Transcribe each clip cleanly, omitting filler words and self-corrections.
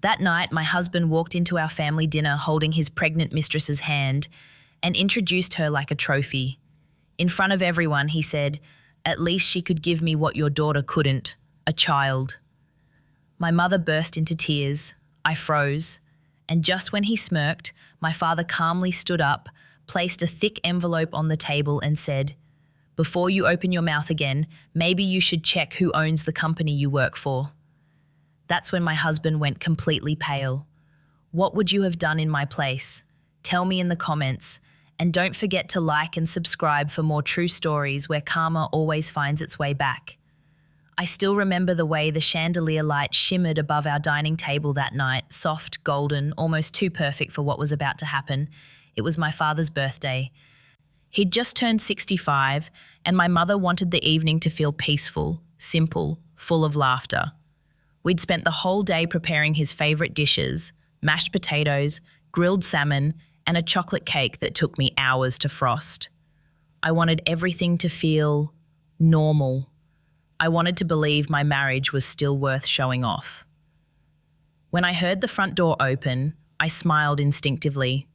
That night, my husband walked into our family dinner holding his pregnant mistress's hand and introduced her like a trophy. In front of everyone, he said, "At least she could give me what your daughter couldn't, a child." My mother burst into tears. I froze. And just when he smirked, my father calmly stood up, placed a thick envelope on the table and said, "Before you open your mouth again, maybe you should check who owns the company you work for." That's when my husband went completely pale. What would you have done in my place? Tell me in the comments. And don't forget to like and subscribe for more true stories where karma always finds its way back. I still remember the way the chandelier light shimmered above our dining table that night, soft, golden, almost too perfect for what was about to happen. It was my father's birthday. He'd just turned 65, and my mother wanted the evening to feel peaceful, simple, full of laughter. We'd spent the whole day preparing his favorite dishes, mashed potatoes, grilled salmon, and a chocolate cake that took me hours to frost. I wanted everything to feel normal. I wanted to believe my marriage was still worth showing off. When I heard the front door open, I smiled instinctively.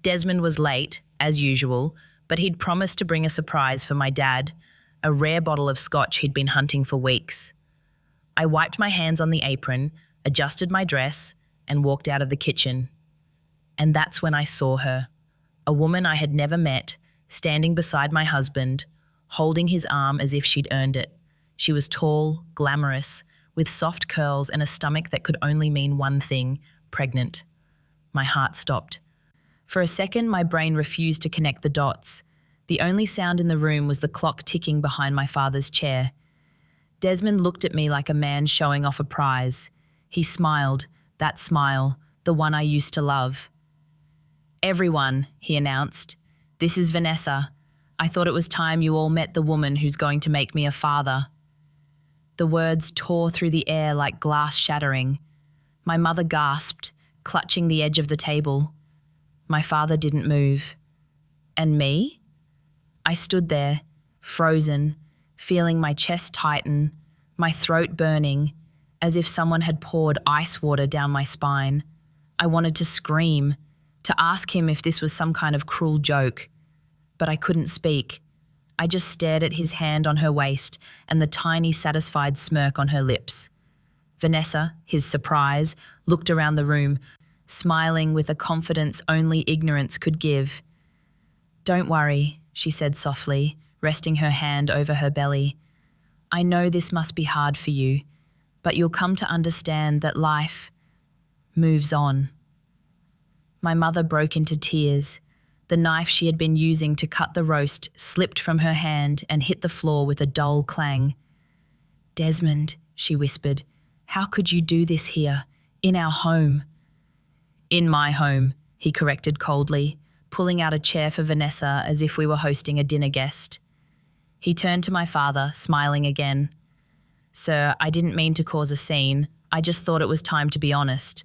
Desmond was late, as usual, but he'd promised to bring a surprise for my dad, a rare bottle of scotch he'd been hunting for weeks. I wiped my hands on the apron, adjusted my dress, and walked out of the kitchen. And that's when I saw her, a woman I had never met, standing beside my husband, holding his arm as if she'd earned it. She was tall, glamorous, with soft curls and a stomach that could only mean one thing: pregnant. My heart stopped. For a second, my brain refused to connect the dots. The only sound in the room was the clock ticking behind my father's chair. Desmond looked at me like a man showing off a prize. He smiled, that smile, the one I used to love. "Everyone," he announced, "this is Vanessa. I thought it was time you all met the woman who's going to make me a father." The words tore through the air like glass shattering. My mother gasped, clutching the edge of the table. My father didn't move. And me? I stood there, frozen, feeling my chest tighten, my throat burning, as if someone had poured ice water down my spine. I wanted to scream, to ask him if this was some kind of cruel joke. But I couldn't speak. I just stared at his hand on her waist and the tiny, satisfied smirk on her lips. Vanessa, his surprise, looked around the room, smiling with a confidence only ignorance could give. "Don't worry," she said softly, resting her hand over her belly. "I know this must be hard for you, but you'll come to understand that life moves on." My mother broke into tears. The knife she had been using to cut the roast slipped from her hand and hit the floor with a dull clang. "Desmond," she whispered, "how could you do this here, in our home?" "In my home," he corrected coldly, pulling out a chair for Vanessa as if we were hosting a dinner guest. He turned to my father, smiling again. "Sir, I didn't mean to cause a scene. I just thought it was time to be honest.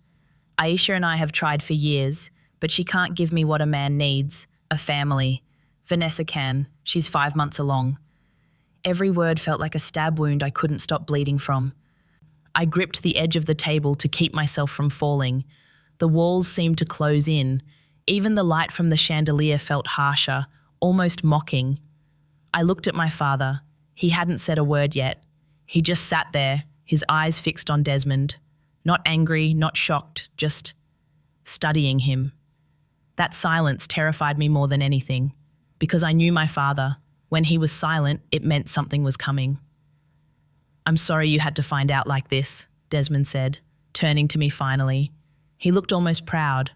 Aisha and I have tried for years, but she can't give me what a man needs, a family. Vanessa can. She's 5 months along." Every word felt like a stab wound I couldn't stop bleeding from. I gripped the edge of the table to keep myself from falling. The walls seemed to close in. Even the light from the chandelier felt harsher, almost mocking. I looked at my father. He hadn't said a word yet. He just sat there, his eyes fixed on Desmond. Not angry, not shocked, just studying him. That silence terrified me more than anything, because I knew my father. When he was silent, it meant something was coming. "I'm sorry you had to find out like this," Desmond said, turning to me finally. He looked almost proud.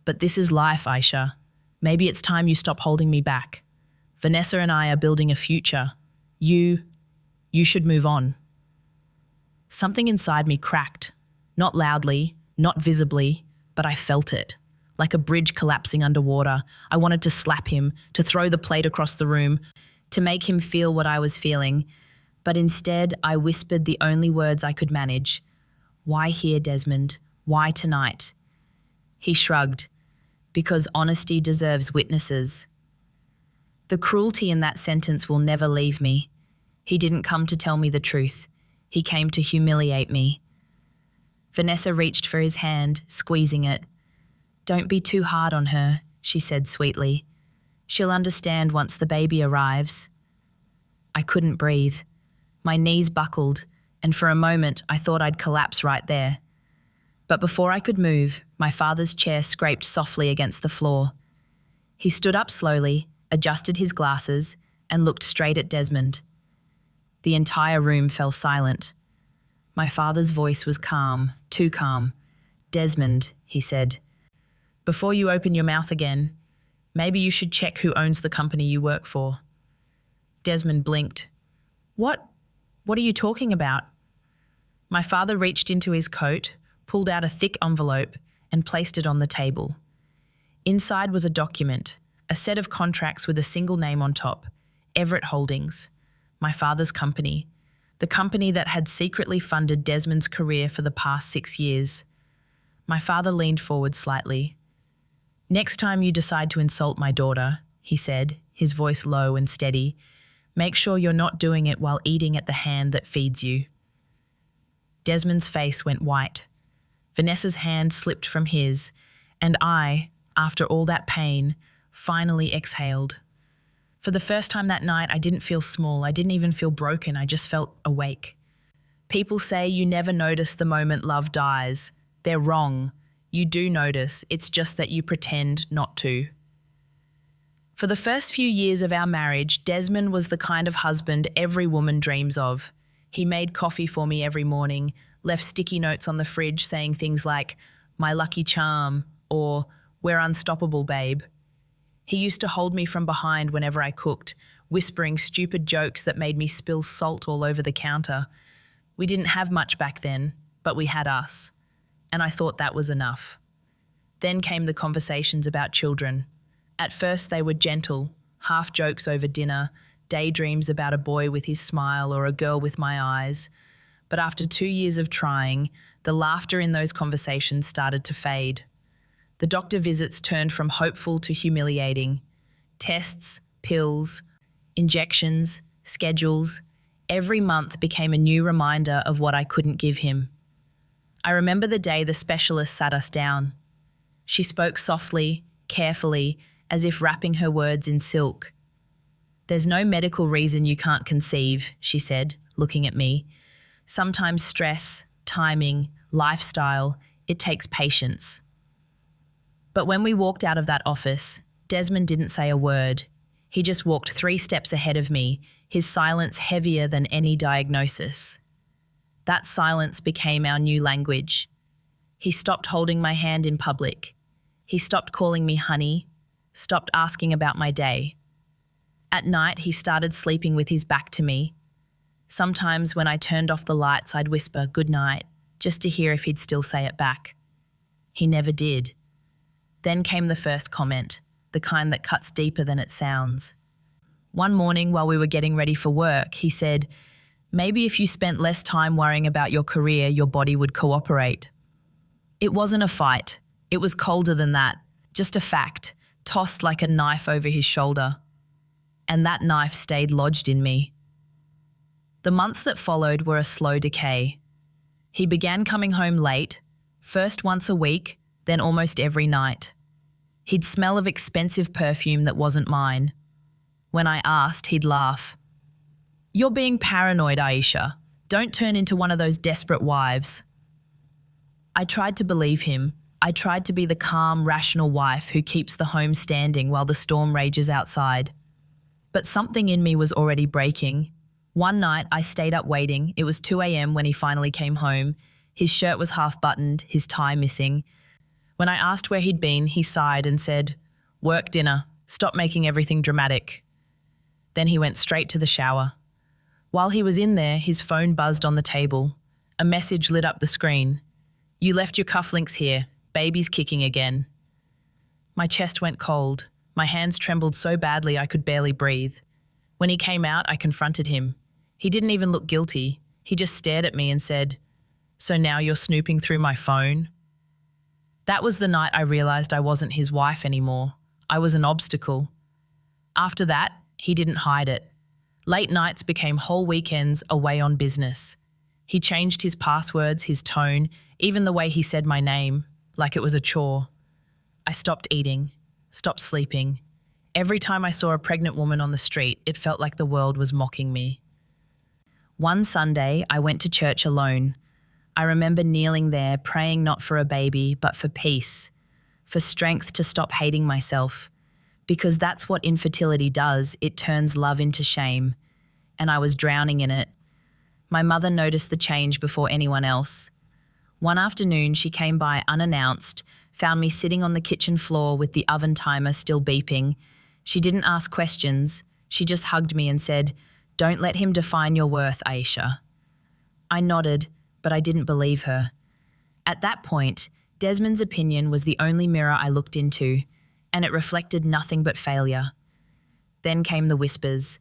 "But this is life, Aisha. Maybe it's time you stop holding me back. Vanessa and I are building a future. You should move on." Something inside me cracked. Not loudly, not visibly, but I felt it. Like a bridge collapsing underwater. I wanted to slap him, to throw the plate across the room, to make him feel what I was feeling. But instead, I whispered the only words I could manage. "Why here, Desmond? Why tonight?" He shrugged. "Because honesty deserves witnesses." The cruelty in that sentence will never leave me. He didn't come to tell me the truth. He came to humiliate me. Vanessa reached for his hand, squeezing it. "Don't be too hard on her," she said sweetly. "She'll understand once the baby arrives." I couldn't breathe. My knees buckled, and for a moment I thought I'd collapse right there. But before I could move, my father's chair scraped softly against the floor. He stood up slowly, adjusted his glasses, and looked straight at Desmond. The entire room fell silent. My father's voice was calm, too calm. "Desmond," he said, "before you open your mouth again, maybe you should check who owns the company you work for." Desmond blinked. What are you talking about?" My father reached into his coat, pulled out a thick envelope, and placed it on the table. Inside was a document, a set of contracts with a single name on top, Everett Holdings, my father's company, the company that had secretly funded Desmond's career for the past 6 years. My father leaned forward slightly. "Next time you decide to insult my daughter," he said, his voice low and steady, "make sure you're not doing it while eating at the hand that feeds you." Desmond's face went white. Vanessa's hand slipped from his, and I, after all that pain, finally exhaled. For the first time that night, I didn't feel small. I didn't even feel broken. I just felt awake. People say you never notice the moment love dies. They're wrong. You do notice. It's just that you pretend not to. For the first few years of our marriage, Desmond was the kind of husband every woman dreams of. He made coffee for me every morning, left sticky notes on the fridge saying things like, "My lucky charm," or "We're unstoppable, babe." He used to hold me from behind whenever I cooked, whispering stupid jokes that made me spill salt all over the counter. We didn't have much back then, but we had us. And I thought that was enough. Then came the conversations about children. At first they were gentle, half jokes over dinner, daydreams about a boy with his smile or a girl with my eyes. But after 2 years of trying, the laughter in those conversations started to fade. The doctor visits turned from hopeful to humiliating. Tests, pills, injections, schedules. Every month became a new reminder of what I couldn't give him. I remember the day the specialist sat us down. She spoke softly, carefully, as if wrapping her words in silk. "There's no medical reason you can't conceive," she said, looking at me. "Sometimes stress, timing, lifestyle, it takes patience." But when we walked out of that office, Desmond didn't say a word. He just walked 3 steps ahead of me, his silence heavier than any diagnosis. That silence became our new language. He stopped holding my hand in public. He stopped calling me honey, stopped asking about my day. At night, he started sleeping with his back to me. Sometimes when I turned off the lights, I'd whisper "good night," just to hear if he'd still say it back. He never did. Then came the first comment, the kind that cuts deeper than it sounds. One morning while we were getting ready for work, he said, "Maybe if you spent less time worrying about your career, your body would cooperate." It wasn't a fight. It was colder than that, just a fact, tossed like a knife over his shoulder. And that knife stayed lodged in me. The months that followed were a slow decay. He began coming home late, first once a week, then almost every night. He'd smell of expensive perfume that wasn't mine. When I asked, he'd laugh. "You're being paranoid, Aisha. Don't turn into one of those desperate wives." I tried to believe him. I tried to be the calm, rational wife who keeps the home standing while the storm rages outside. But something in me was already breaking. One night I stayed up waiting. It was 2 a.m. when he finally came home. His shirt was half buttoned, his tie missing. When I asked where he'd been, he sighed and said, "Work dinner. Stop making everything dramatic." Then he went straight to the shower. While he was in there, his phone buzzed on the table. A message lit up the screen. "You left your cufflinks here. Baby's kicking again." My chest went cold. My hands trembled so badly I could barely breathe. When he came out, I confronted him. He didn't even look guilty. He just stared at me and said, "So now you're snooping through my phone?" That was the night I realized I wasn't his wife anymore. I was an obstacle. After that, he didn't hide it. Late nights became whole weekends away on business. He changed his passwords, his tone, Even the way he said my name, like it was a chore. I stopped eating, stopped sleeping. Every time I saw a pregnant woman on the street, it felt like the world was mocking me. One Sunday, I went to church alone. I remember kneeling there, praying not for a baby, but for peace, for strength to stop hating myself. Because that's what infertility does, it turns love into shame. And I was drowning in it. My mother noticed the change before anyone else. One afternoon, she came by unannounced, found me sitting on the kitchen floor with the oven timer still beeping. She didn't ask questions. She just hugged me and said, "Don't let him define your worth, Aisha." I nodded, but I didn't believe her. At that point, Desmond's opinion was the only mirror I looked into, and it reflected nothing but failure. Then came the whispers.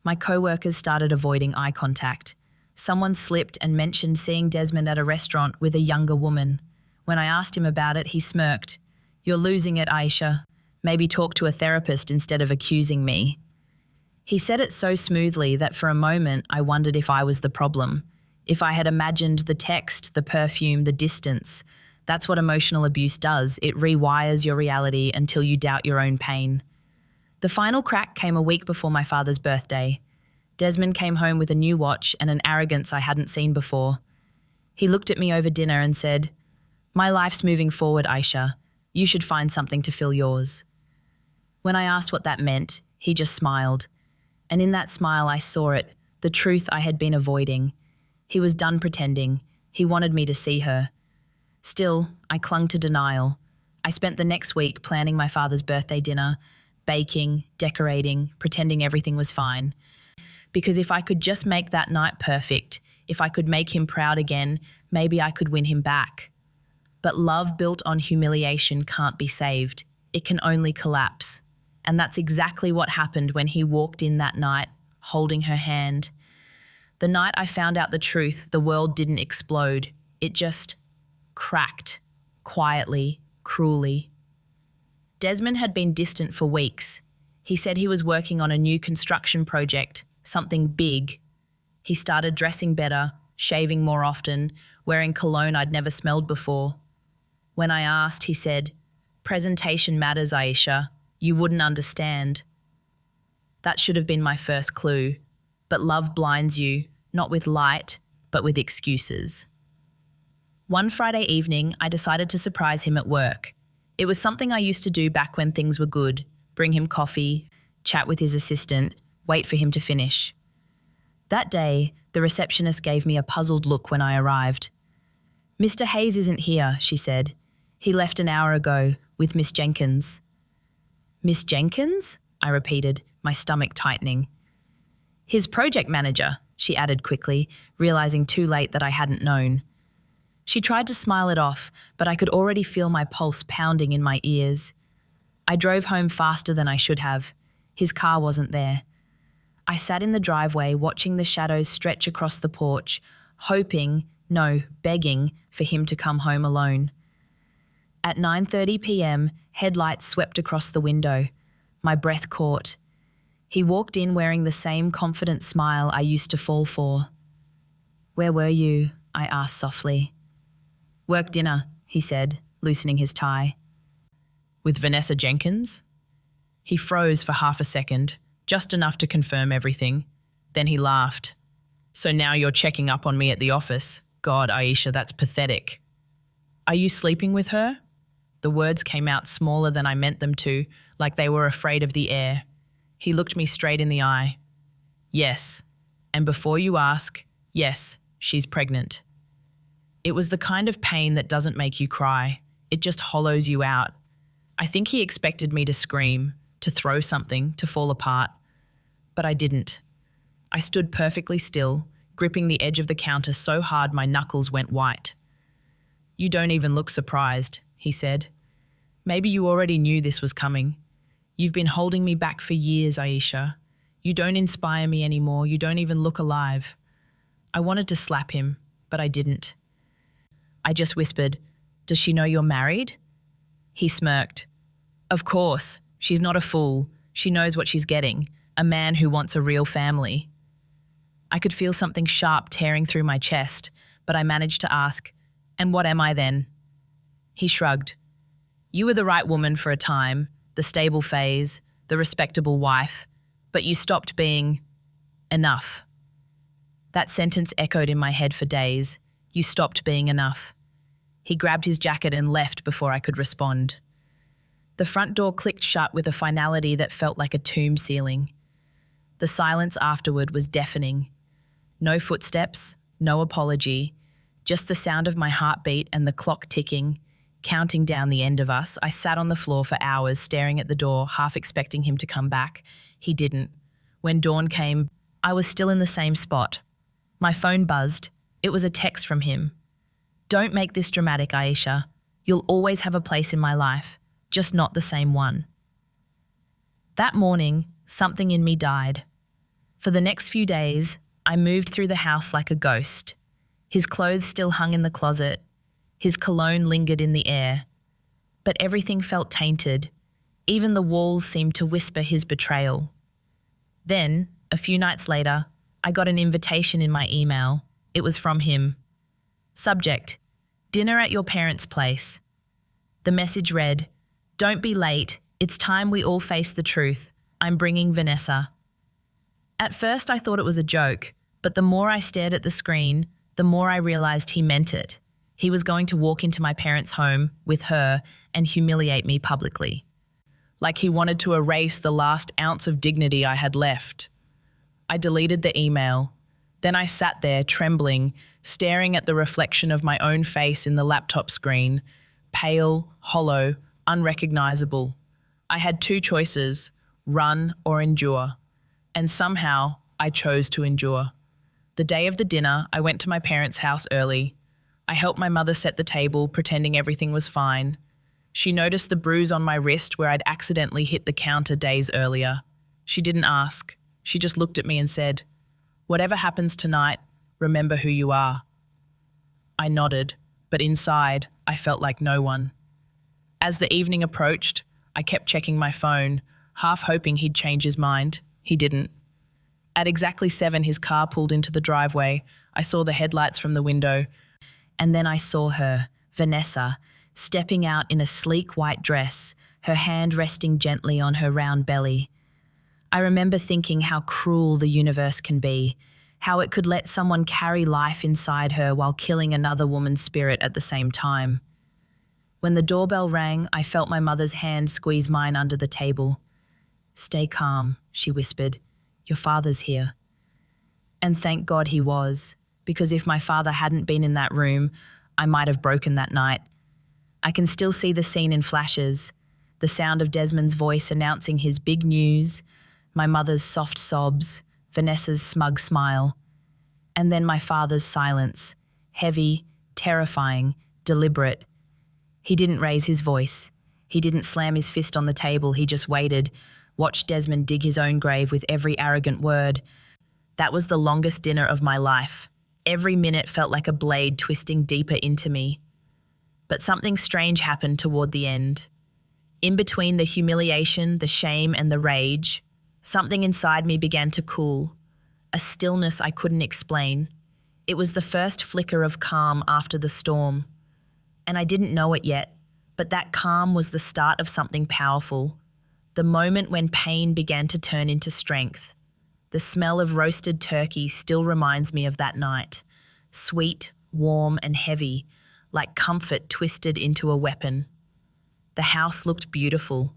My co-workers started avoiding eye contact. Someone slipped and mentioned seeing Desmond at a restaurant with a younger woman. When I asked him about it, he smirked. "You're losing it, Aisha. Maybe talk to a therapist instead of accusing me." He said it so smoothly that for a moment I wondered if I was the problem. If I had imagined the text, the perfume, the distance. That's what emotional abuse does. It rewires your reality until you doubt your own pain. The final crack came a week before my father's birthday. Desmond came home with a new watch and an arrogance I hadn't seen before. He looked at me over dinner and said, "My life's moving forward, Aisha. You should find something to fill yours." When I asked what that meant, he just smiled. And in that smile I saw it, the truth I had been avoiding. He was done pretending. He wanted me to see her. Still, I clung to denial. I spent the next week planning my father's birthday dinner, baking, decorating, pretending everything was fine. Because if I could just make that night perfect, if I could make him proud again, maybe I could win him back. But love built on humiliation can't be saved. It can only collapse. And that's exactly what happened when he walked in that night, holding her hand. The night I found out the truth, the world didn't explode. It just cracked, quietly, cruelly. Desmond had been distant for weeks. He said he was working on a new construction project, something big. He started dressing better, shaving more often, wearing cologne I'd never smelled before. When I asked, he said, "Presentation matters, Aisha. You wouldn't understand." That should have been my first clue. But love blinds you, not with light, but with excuses. One Friday evening, I decided to surprise him at work. It was something I used to do back when things were good. Bring him coffee, chat with his assistant, wait for him to finish. That day, the receptionist gave me a puzzled look when I arrived. "Mr. Hayes isn't here," she said. "He left an hour ago with Miss Jenkins." "Miss Jenkins?" I repeated, my stomach tightening. "His project manager," she added quickly, realizing too late that I hadn't known. She tried to smile it off, but I could already feel my pulse pounding in my ears. I drove home faster than I should have. His car wasn't there. I sat in the driveway watching the shadows stretch across the porch, hoping, no, begging, for him to come home alone. At 9:30 p.m, headlights swept across the window. My breath caught. He walked in wearing the same confident smile I used to fall for. "Where were you?" I asked softly. "Work dinner," he said, loosening his tie. "With Vanessa Jenkins?" He froze for half a second, just enough to confirm everything. Then he laughed. "So now you're checking up on me at the office? God, Aisha, that's pathetic." "Are you sleeping with her?" The words came out smaller than I meant them to, like they were afraid of the air. He looked me straight in the eye. "Yes. And before you ask, yes, she's pregnant." It was the kind of pain that doesn't make you cry. It just hollows you out. I think he expected me to scream, to throw something, to fall apart. But I didn't. I stood perfectly still, gripping the edge of the counter so hard my knuckles went white. "You don't even look surprised," he said. "Maybe you already knew this was coming. You've been holding me back for years, Aisha. You don't inspire me anymore. You don't even look alive." I wanted to slap him, but I didn't. I just whispered, "Does she know you're married?" He smirked. "Of course. She's not a fool. She knows what she's getting. A man who wants a real family." I could feel something sharp tearing through my chest, but I managed to ask, And what am I then? He shrugged. You were the right woman for a time, the stable phase, the respectable wife, but you stopped being enough. That sentence echoed in my head for days. You stopped being enough. He grabbed his jacket and left before I could respond. The front door clicked shut with a finality that felt like a tomb ceiling. The silence afterward was deafening. No footsteps, no apology, just the sound of my heartbeat and the clock ticking, counting down the end of us. I sat on the floor for hours staring at the door, half expecting him to come back. He didn't. When dawn came, I was still in the same spot. My phone buzzed. It was a text from him. Don't make this dramatic, Aisha. You'll always have a place in my life, just not the same one. That morning, something in me died. For the next few days, I moved through the house like a ghost. His clothes still hung in the closet. His cologne lingered in the air. But everything felt tainted. Even the walls seemed to whisper his betrayal. Then, a few nights later, I got an invitation in my email. It was from him. Subject: dinner at your parents' place. The message read, don't be late. It's time we all face the truth. I'm bringing Vanessa. At first I thought it was a joke, but the more I stared at the screen, the more I realized he meant it. He was going to walk into my parents' home with her and humiliate me publicly. Like he wanted to erase the last ounce of dignity I had left. I deleted the email. Then I sat there trembling, staring at the reflection of my own face in the laptop screen, pale, hollow, unrecognizable. I had two choices, run or endure. And somehow I chose to endure. The day of the dinner, I went to my parents' house early. I helped my mother set the table, pretending everything was fine. She noticed the bruise on my wrist where I'd accidentally hit the counter days earlier. She didn't ask. She just looked at me and said, whatever happens tonight, remember who you are. I nodded, but inside, I felt like no one. As the evening approached, I kept checking my phone, half hoping he'd change his mind. He didn't. At exactly 7, his car pulled into the driveway. I saw the headlights from the window. And then I saw her, Vanessa, stepping out in a sleek white dress, her hand resting gently on her round belly. I remember thinking how cruel the universe can be, how it could let someone carry life inside her while killing another woman's spirit at the same time. When the doorbell rang, I felt my mother's hand squeeze mine under the table. Stay calm, she whispered. Your father's here. And thank God he was, because if my father hadn't been in that room, I might have broken that night. I can still see the scene in flashes, the sound of Desmond's voice announcing his big news, my mother's soft sobs, Vanessa's smug smile, and then my father's silence, heavy, terrifying, deliberate. He didn't raise his voice. He didn't slam his fist on the table. He just waited, watched Desmond dig his own grave with every arrogant word. That was the longest dinner of my life. Every minute felt like a blade twisting deeper into me. But something strange happened toward the end. In between the humiliation, the shame, and the rage, something inside me began to cool, a stillness I couldn't explain. It was the first flicker of calm after the storm. And I didn't know it yet, but that calm was the start of something powerful. The moment when pain began to turn into strength. The smell of roasted turkey still reminds me of that night. Sweet, warm, and heavy, like comfort twisted into a weapon. The house looked beautiful.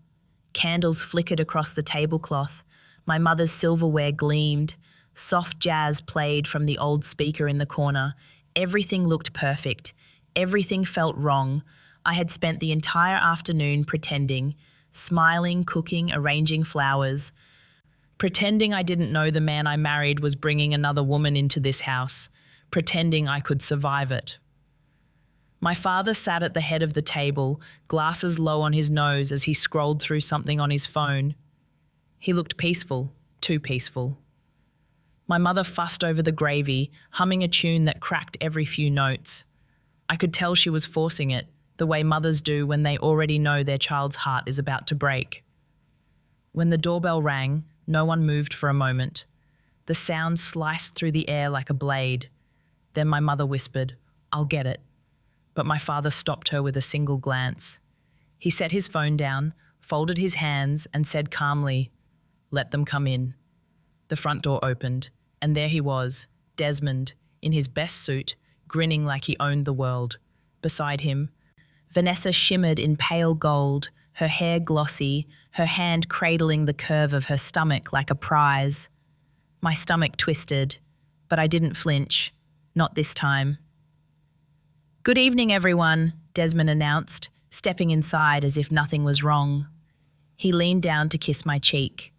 Candles flickered across the tablecloth. My mother's silverware gleamed. Soft jazz played from the old speaker in the corner. Everything looked perfect. Everything felt wrong. I had spent the entire afternoon pretending, smiling, cooking, arranging flowers, pretending I didn't know the man I married was bringing another woman into this house, pretending I could survive it. My father sat at the head of the table, glasses low on his nose as he scrolled through something on his phone. He looked peaceful, too peaceful. My mother fussed over the gravy, humming a tune that cracked every few notes. I could tell she was forcing it, the way mothers do when they already know their child's heart is about to break. When the doorbell rang, no one moved for a moment. The sound sliced through the air like a blade. Then my mother whispered, "I'll get it." But my father stopped her with a single glance. He set his phone down, folded his hands, and said calmly, "Let them come in." The front door opened, and there he was, Desmond, in his best suit, grinning like he owned the world. Beside him, Vanessa shimmered in pale gold, her hair glossy, her hand cradling the curve of her stomach like a prize. My stomach twisted, but I didn't flinch. Not this time. "Good evening, everyone," Desmond announced, stepping inside as if nothing was wrong. He leaned down to kiss my cheek.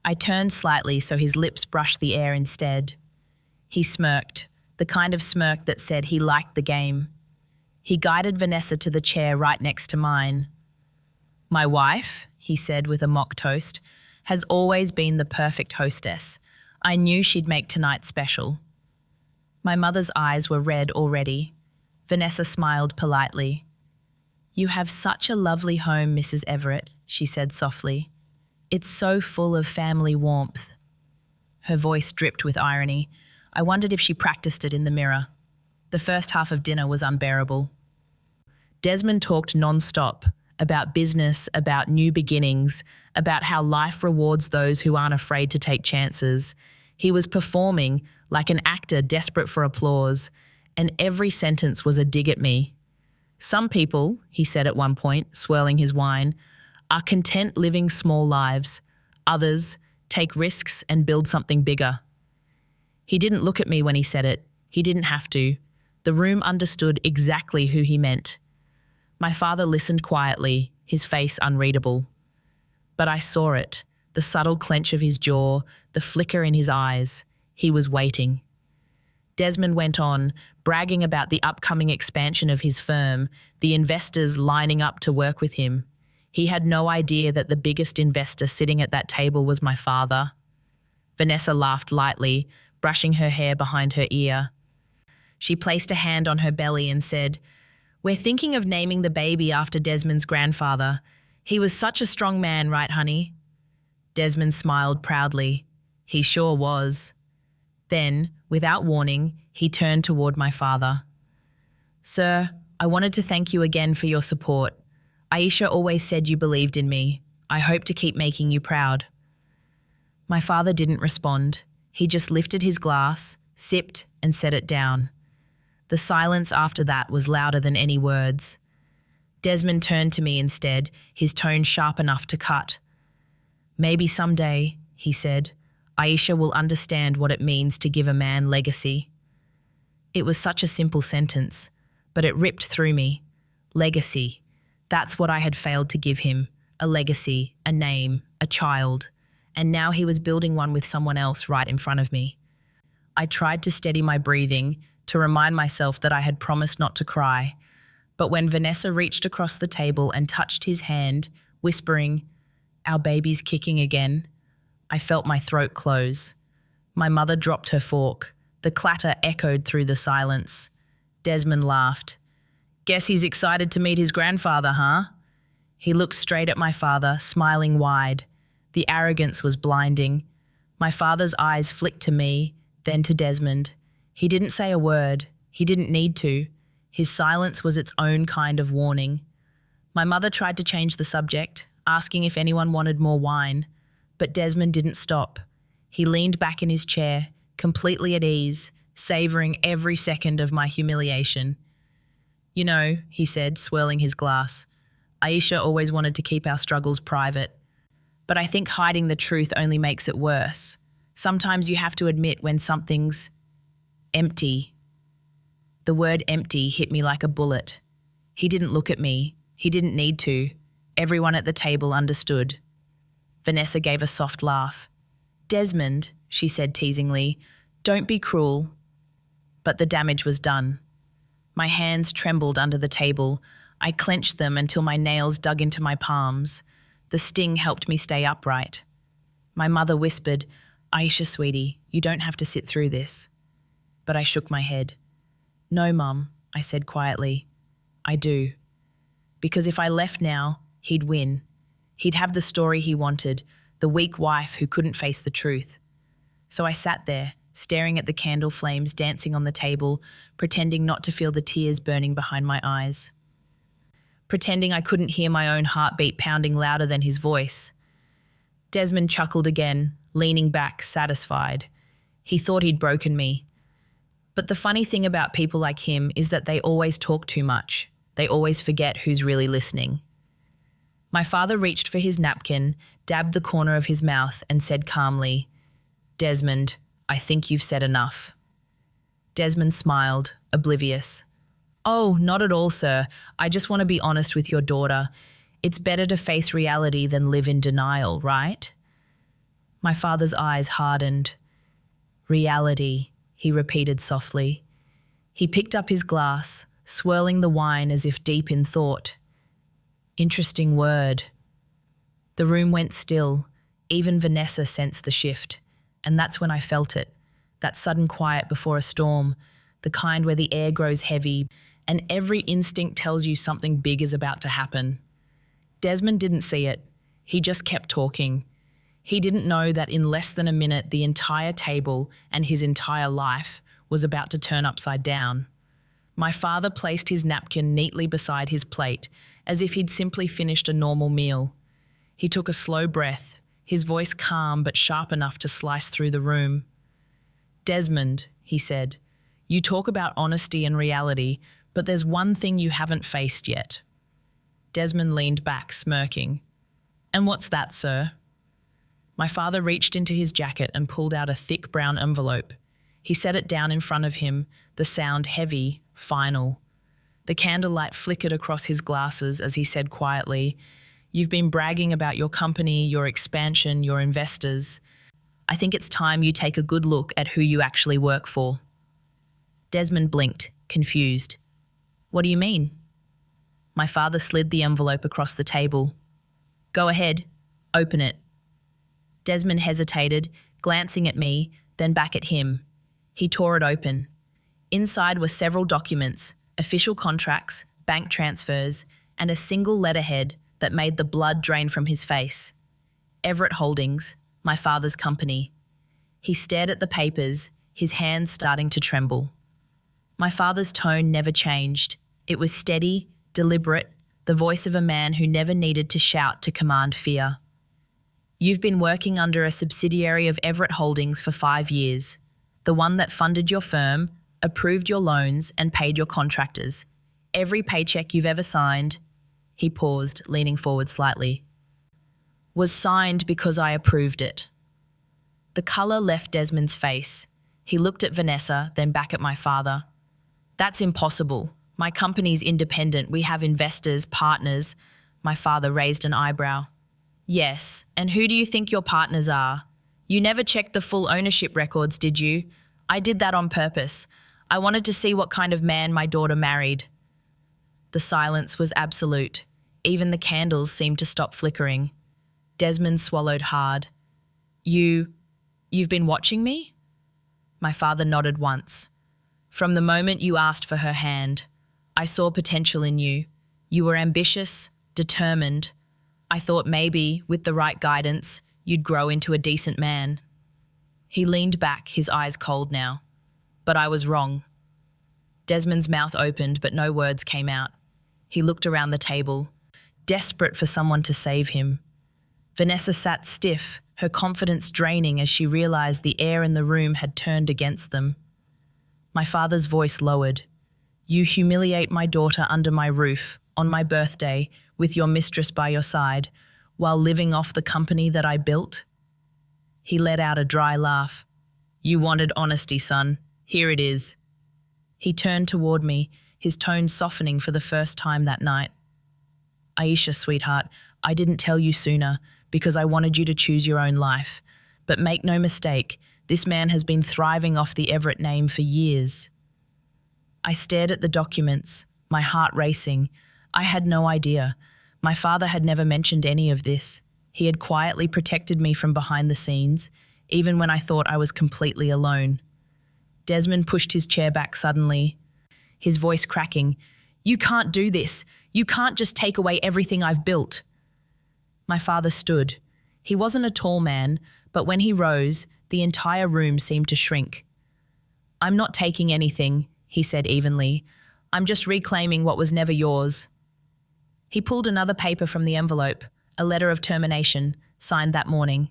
I turned slightly so his lips brushed the air instead. He smirked, the kind of smirk that said he liked the game. He guided Vanessa to the chair right next to mine. "My wife," he said with a mock toast, "has always been the perfect hostess. I knew she'd make tonight special." My mother's eyes were red already. Vanessa smiled politely. "You have such a lovely home, Mrs. Everett," she said softly. "It's so full of family warmth." Her voice dripped with irony. I wondered if she practiced it in the mirror. The first half of dinner was unbearable. Desmond talked non-stop, about business, about new beginnings, about how life rewards those who aren't afraid to take chances. He was performing like an actor desperate for applause, and every sentence was a dig at me. "Some people," he said at one point, swirling his wine, "are content living small lives. Others take risks and build something bigger." He didn't look at me when he said it. He didn't have to. The room understood exactly who he meant. My father listened quietly, his face unreadable. But I saw it, the subtle clench of his jaw, the flicker in his eyes. He was waiting. Desmond went on, bragging about the upcoming expansion of his firm, the investors lining up to work with him. He had no idea that the biggest investor sitting at that table was my father. Vanessa laughed lightly, brushing her hair behind her ear. She placed a hand on her belly and said, "We're thinking of naming the baby after Desmond's grandfather. He was such a strong man, right, honey?" Desmond smiled proudly. He sure was. Then, without warning, he turned toward my father. "Sir, I wanted to thank you again for your support. Aisha always said you believed in me. I hope to keep making you proud." My father didn't respond. He just lifted his glass, sipped, and set it down. The silence after that was louder than any words. Desmond turned to me instead, his tone sharp enough to cut. "Maybe someday," he said, "Aisha will understand what it means to give a man legacy." It was such a simple sentence, but it ripped through me. Legacy. That's what I had failed to give him. A legacy, a name, a child. And now he was building one with someone else right in front of me. I tried to steady my breathing, to remind myself that I had promised not to cry. But when Vanessa reached across the table and touched his hand, whispering, "Our baby's kicking again," I felt my throat close. My mother dropped her fork. The clatter echoed through the silence. Desmond laughed. "Guess he's excited to meet his grandfather, huh?" He looked straight at my father, smiling wide. The arrogance was blinding. My father's eyes flicked to me, then to Desmond. He didn't say a word. He didn't need to. His silence was its own kind of warning. My mother tried to change the subject, asking if anyone wanted more wine. But Desmond didn't stop. He leaned back in his chair, completely at ease, savoring every second of my humiliation. "You know," he said, swirling his glass, "Aisha always wanted to keep our struggles private. But I think hiding the truth only makes it worse. Sometimes you have to admit when something's empty." The word empty hit me like a bullet. He didn't look at me. He didn't need to. Everyone at the table understood. Vanessa gave a soft laugh. "Desmond," she said teasingly, "don't be cruel." But the damage was done. My hands trembled under the table. I clenched them until my nails dug into my palms. The sting helped me stay upright. My mother whispered, "Aisha, sweetie, you don't have to sit through this." But I shook my head. "No, Mum," I said quietly. "I do. Because if I left now, he'd win. He'd have the story he wanted, the weak wife who couldn't face the truth." So I sat there, staring at the candle flames dancing on the table, pretending not to feel the tears burning behind my eyes. Pretending I couldn't hear my own heartbeat pounding louder than his voice. Desmond chuckled again, leaning back, satisfied. He thought he'd broken me. But the funny thing about people like him is that they always talk too much. They always forget who's really listening. My father reached for his napkin, dabbed the corner of his mouth, and said calmly, "Desmond, I think you've said enough." Desmond smiled, oblivious. "Oh, not at all, sir. I just want to be honest with your daughter. It's better to face reality than live in denial, right?" My father's eyes hardened. "Reality," he repeated softly. He picked up his glass, swirling the wine as if deep in thought. Interesting word. The room went still. Even Vanessa sensed the shift. And that's when I felt it. That sudden quiet before a storm, the kind where the air grows heavy and every instinct tells you something big is about to happen. Desmond didn't see it. He just kept talking. He didn't know that in less than a minute, the entire table and his entire life was about to turn upside down. My father placed his napkin neatly beside his plate, as if he'd simply finished a normal meal. He took a slow breath, his voice calm but sharp enough to slice through the room. "Desmond," he said, "you talk about honesty and reality, but there's one thing you haven't faced yet." Desmond leaned back, smirking. "And what's that, sir?" My father reached into his jacket and pulled out a thick brown envelope. He set it down in front of him, the sound heavy, final. The candlelight flickered across his glasses as he said quietly, "You've been bragging about your company, your expansion, your investors. I think it's time you take a good look at who you actually work for." Desmond blinked, confused. "What do you mean?" My father slid the envelope across the table. "Go ahead, open it." Desmond hesitated, glancing at me, then back at him. He tore it open. Inside were several documents, official contracts, bank transfers, and a single letterhead that made the blood drain from his face. Everett Holdings, my father's company. He stared at the papers, his hands starting to tremble. My father's tone never changed. It was steady, deliberate, the voice of a man who never needed to shout to command fear. "You've been working under a subsidiary of Everett Holdings for 5 years, the one that funded your firm, approved your loans, and paid your contractors. Every paycheck you've ever signed," he paused, leaning forward slightly, "was signed because I approved it." The colour left Desmond's face. He looked at Vanessa, then back at my father. "That's impossible. My company's independent. We have investors, partners." My father raised an eyebrow. "Yes, and who do you think your partners are? You never checked the full ownership records, did you? I did that on purpose. I wanted to see what kind of man my daughter married." The silence was absolute. Even the candles seemed to stop flickering. Desmond swallowed hard. You've been watching me?" My father nodded once. "From the moment you asked for her hand, I saw potential in you. You were ambitious, determined. I thought maybe, with the right guidance, you'd grow into a decent man." He leaned back, his eyes cold now. "But I was wrong." Desmond's mouth opened, but no words came out. He looked around the table, desperate for someone to save him. Vanessa sat stiff, her confidence draining as she realized the air in the room had turned against them. My father's voice lowered. "You humiliate my daughter under my roof, on my birthday, with your mistress by your side, while living off the company that I built?" He let out a dry laugh. "You wanted honesty, son. Here it is." He turned toward me, his tone softening for the first time that night. "Aisha, sweetheart, I didn't tell you sooner because I wanted you to choose your own life. But make no mistake, this man has been thriving off the Everett name for years." I stared at the documents, my heart racing. I had no idea. My father had never mentioned any of this. He had quietly protected me from behind the scenes, even when I thought I was completely alone. Desmond pushed his chair back suddenly, his voice cracking. "You can't do this. You can't just take away everything I've built." My father stood. He wasn't a tall man, but when he rose, The entire room seemed to shrink. "I'm not taking anything," he said evenly. "I'm just reclaiming what was never yours." He pulled another paper from the envelope, a letter of termination, signed that morning.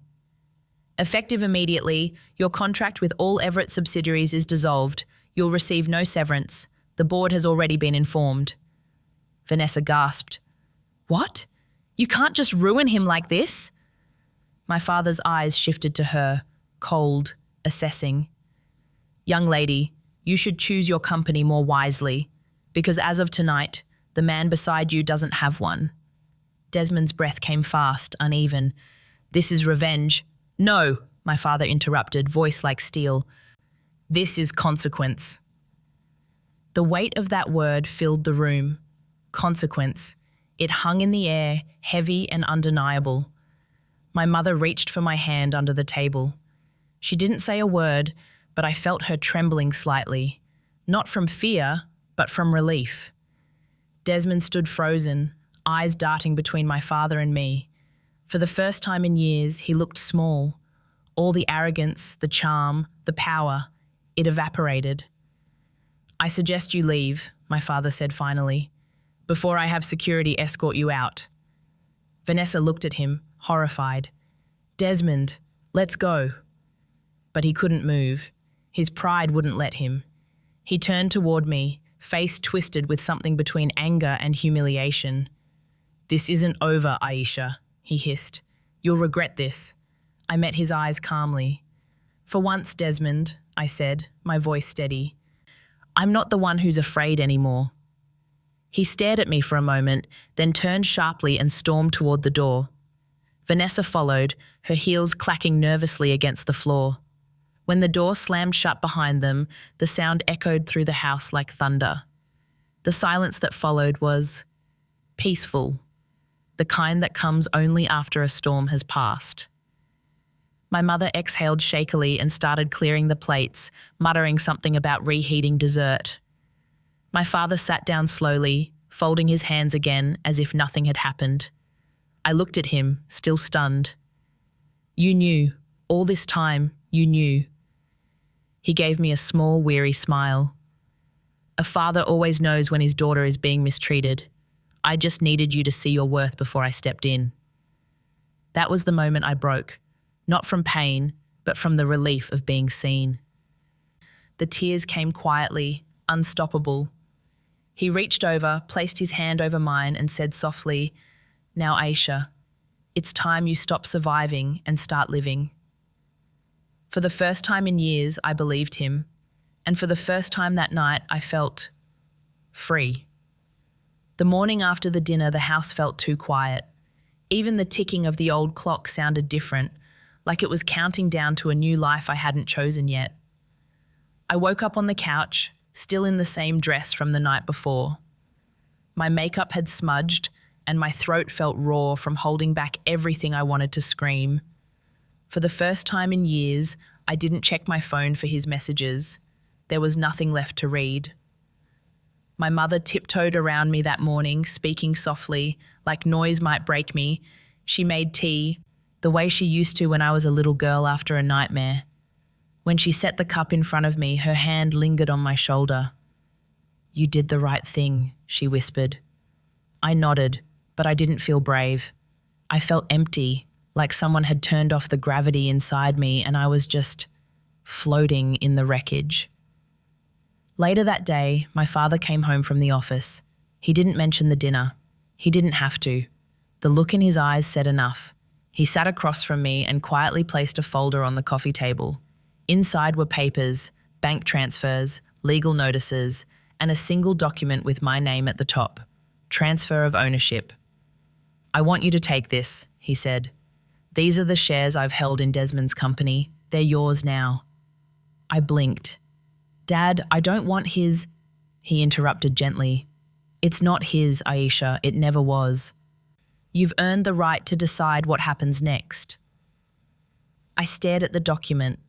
"Effective immediately, your contract with all Everett subsidiaries is dissolved. You'll receive no severance. The board has already been informed." Vanessa gasped. "What? You can't just ruin him like this?" My father's eyes shifted to her, cold, assessing. "Young lady, you should choose your company more wisely, because as of tonight, the man beside you doesn't have one." Desmond's breath came fast, uneven. "This is revenge." "No," my father interrupted, voice like steel. "This is consequence." The weight of that word filled the room. Consequence. It hung in the air, heavy and undeniable. My mother reached for my hand under the table. She didn't say a word, but I felt her trembling slightly. Not from fear, but from relief. Desmond stood frozen, eyes darting between my father and me. For the first time in years, he looked small. All the arrogance, the charm, the power, it evaporated. "I suggest you leave," my father said finally, "before I have security escort you out." Vanessa looked at him, horrified. "Desmond, let's go." But he couldn't move. His pride wouldn't let him. He turned toward me, face twisted with something between anger and humiliation. "This isn't over, Aisha," he hissed. "You'll regret this." I met his eyes calmly. "For once, Desmond," I said, my voice steady. "I'm not the one who's afraid anymore." He stared at me for a moment, then turned sharply and stormed toward the door. Vanessa followed, her heels clacking nervously against the floor. When the door slammed shut behind them, the sound echoed through the house like thunder. The silence that followed was peaceful, the kind that comes only after a storm has passed. My mother exhaled shakily and started clearing the plates, muttering something about reheating dessert. My father sat down slowly, folding his hands again as if nothing had happened. I looked at him, still stunned. "You knew. All this time, you knew." He gave me a small, weary smile. "A father always knows when his daughter is being mistreated. I just needed you to see your worth before I stepped in." That was the moment I broke, not from pain, but from the relief of being seen. The tears came quietly, unstoppable. He reached over, placed his hand over mine and said softly, "Now, Aisha, it's time you stop surviving and start living." For the first time in years, I believed him, and for the first time that night, I felt free. The morning after the dinner, the house felt too quiet. Even the ticking of the old clock sounded different, like it was counting down to a new life I hadn't chosen yet. I woke up on the couch, still in the same dress from the night before. My makeup had smudged, and my throat felt raw from holding back everything I wanted to scream. For the first time in years, I didn't check my phone for his messages. There was nothing left to read. My mother tiptoed around me that morning, speaking softly, like noise might break me. She made tea, the way she used to when I was a little girl after a nightmare. When she set the cup in front of me, her hand lingered on my shoulder. "You did the right thing," she whispered. I nodded, but I didn't feel brave. I felt empty, like someone had turned off the gravity inside me and I was just floating in the wreckage. Later that day, my father came home from the office. He didn't mention the dinner. He didn't have to. The look in his eyes said enough. He sat across from me and quietly placed a folder on the coffee table. Inside were papers, bank transfers, legal notices, and a single document with my name at the top. Transfer of ownership. "I want you to take this," he said. "These are the shares I've held in Desmond's company. They're yours now." I blinked. "Dad, I don't want his—" He interrupted gently. "It's not his, Aisha. It never was. You've earned the right to decide what happens next." I stared at the document.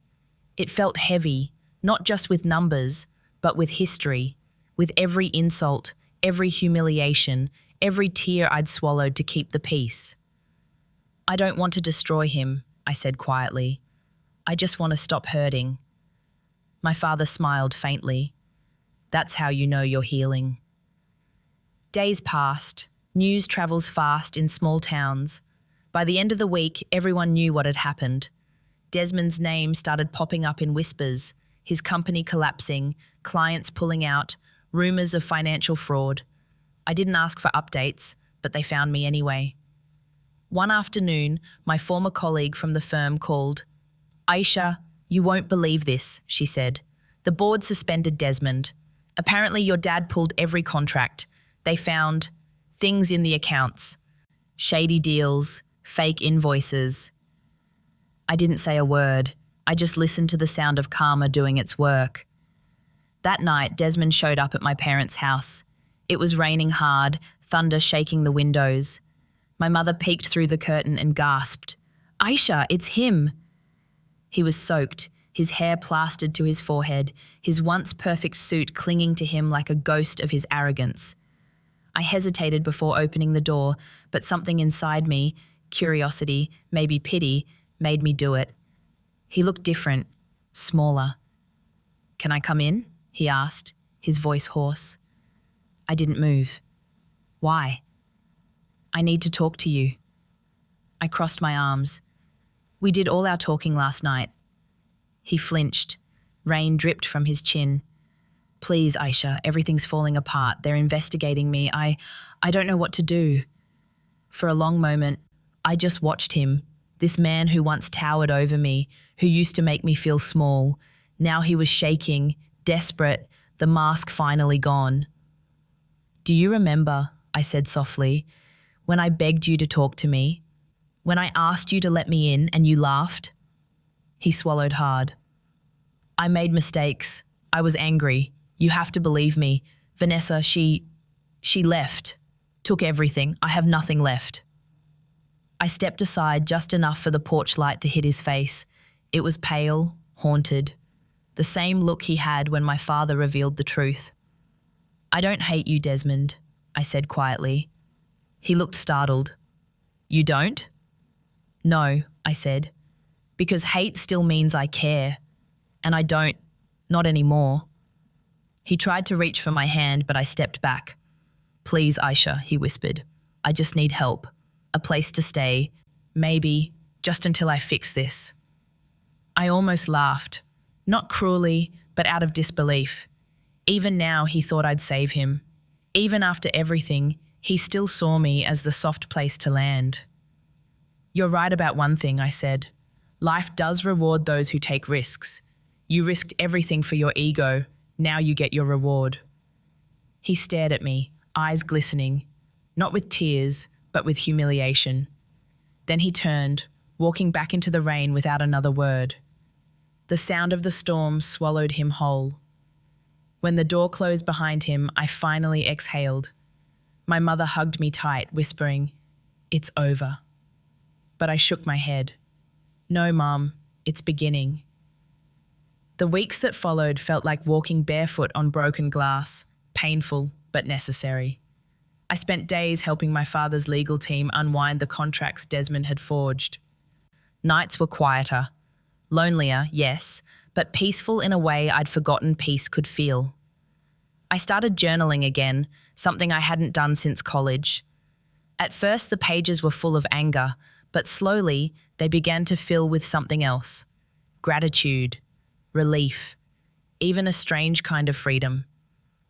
It felt heavy, not just with numbers, but with history, with every insult, every humiliation, every tear I'd swallowed to keep the peace. "I don't want to destroy him," I said quietly. I just want to stop hurting. My father smiled faintly. That's how you know you're healing. Days passed. News travels fast in small towns. By the end of the week, everyone knew what had happened. Desmond's name started popping up in whispers, his company collapsing, clients pulling out, rumors of financial fraud. I didn't ask for updates, but they found me anyway. One afternoon, my former colleague from the firm called. Aisha, you won't believe this, she said. The board suspended Desmond. Apparently your dad pulled every contract. They found things in the accounts. Shady deals, fake invoices. I didn't say a word. I just listened to the sound of karma doing its work. That night, Desmond showed up at my parents' house. It was raining hard, thunder shaking the windows. My mother peeked through the curtain and gasped, Aisha, it's him. He was soaked, his hair plastered to his forehead, his once perfect suit clinging to him like a ghost of his arrogance. I hesitated before opening the door, but something inside me, curiosity, maybe pity, made me do it. He looked different, smaller. Can I come in? He asked, his voice hoarse. I didn't move. Why? I need to talk to you. I crossed my arms. We did all our talking last night. He flinched. Rain dripped from his chin. Please, Aisha, everything's falling apart. They're investigating me. I don't know what to do. For a long moment, I just watched him, this man who once towered over me, who used to make me feel small. Now he was shaking, desperate, the mask finally gone. Do you remember, I said softly, when I begged you to talk to me? When I asked you to let me in and you laughed? He swallowed hard. I made mistakes. I was angry. You have to believe me. Vanessa, she left. Took everything. I have nothing left. I stepped aside just enough for the porch light to hit his face. It was pale, haunted. The same look he had when my father revealed the truth. I don't hate you, Desmond, I said quietly. He looked startled. You don't? No, I said, because hate still means I care, and I don't, not anymore. He tried to reach for my hand, but I stepped back. Please, Aisha, he whispered. I just need help, a place to stay, maybe, just until I fix this. I almost laughed, not cruelly, but out of disbelief. Even now, he thought I'd save him. Even after everything, he still saw me as the soft place to land. You're right about one thing, I said. Life does reward those who take risks. You risked everything for your ego. Now you get your reward. He stared at me, eyes glistening, not with tears, but with humiliation. Then he turned, walking back into the rain without another word. The sound of the storm swallowed him whole. When the door closed behind him, I finally exhaled. My mother hugged me tight, whispering, It's over. But I shook my head. No, Mom, it's beginning. The weeks that followed felt like walking barefoot on broken glass, painful but necessary. I spent days helping my father's legal team unwind the contracts Desmond had forged. Nights were quieter, lonelier, yes, but peaceful in a way I'd forgotten peace could feel. I started journaling again, something I hadn't done since college. At first, the pages were full of anger, but slowly they began to fill with something else. Gratitude, relief, even a strange kind of freedom.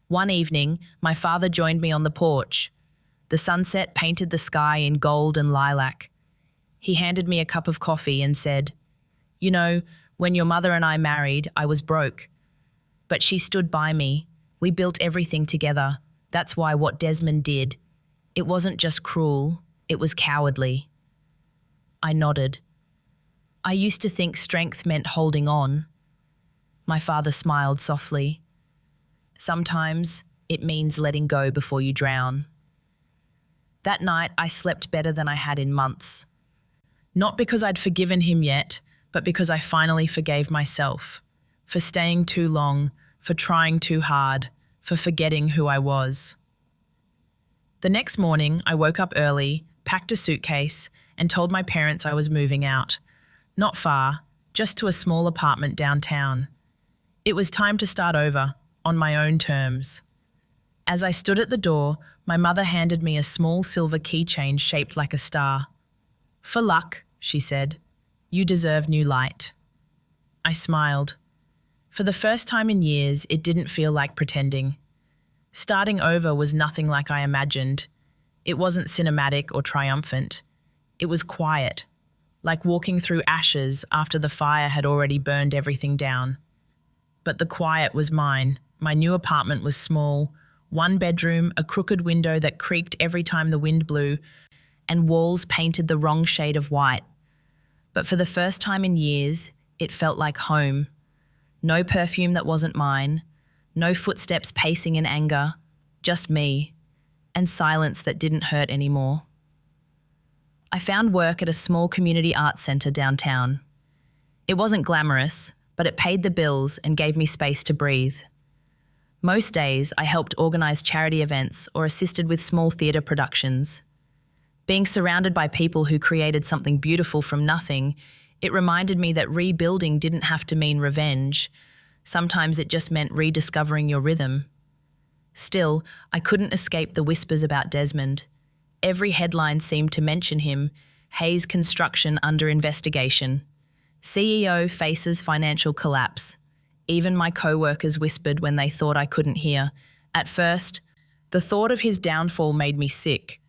One evening, my father joined me on the porch. The sunset painted the sky in gold and lilac. He handed me a cup of coffee and said, You know, when your mother and I married, I was broke. But she stood by me. We built everything together. That's why what Desmond did, it wasn't just cruel, it was cowardly. I nodded. I used to think strength meant holding on. My father smiled softly. Sometimes it means letting go before you drown. That night, I slept better than I had in months. Not because I'd forgiven him yet, but because I finally forgave myself for staying too long, for trying too hard, for forgetting who I was. The next morning, I woke up early, packed a suitcase, and told my parents I was moving out. Not far, just to a small apartment downtown. It was time to start over, on my own terms. As I stood at the door, my mother handed me a small silver keychain shaped like a star. "For luck," she said. "You deserve new light." I smiled. For the first time in years, it didn't feel like pretending. Starting over was nothing like I imagined. It wasn't cinematic or triumphant. It was quiet, like walking through ashes after the fire had already burned everything down. But the quiet was mine. My new apartment was small, one bedroom, a crooked window that creaked every time the wind blew, and walls painted the wrong shade of white. But for the first time in years, it felt like home. No perfume that wasn't mine, no footsteps pacing in anger, just me, and silence that didn't hurt anymore. I found work at a small community arts centre downtown. It wasn't glamorous, but it paid the bills and gave me space to breathe. Most days, I helped organise charity events or assisted with small theatre productions. Being surrounded by people who created something beautiful from nothing, it reminded me that rebuilding didn't have to mean revenge. Sometimes it just meant rediscovering your rhythm. Still, I couldn't escape the whispers about Desmond. Every headline seemed to mention him. Hayes Construction under investigation. CEO faces financial collapse. Even my co-workers whispered when they thought I couldn't hear. At first, the thought of his downfall made me sick.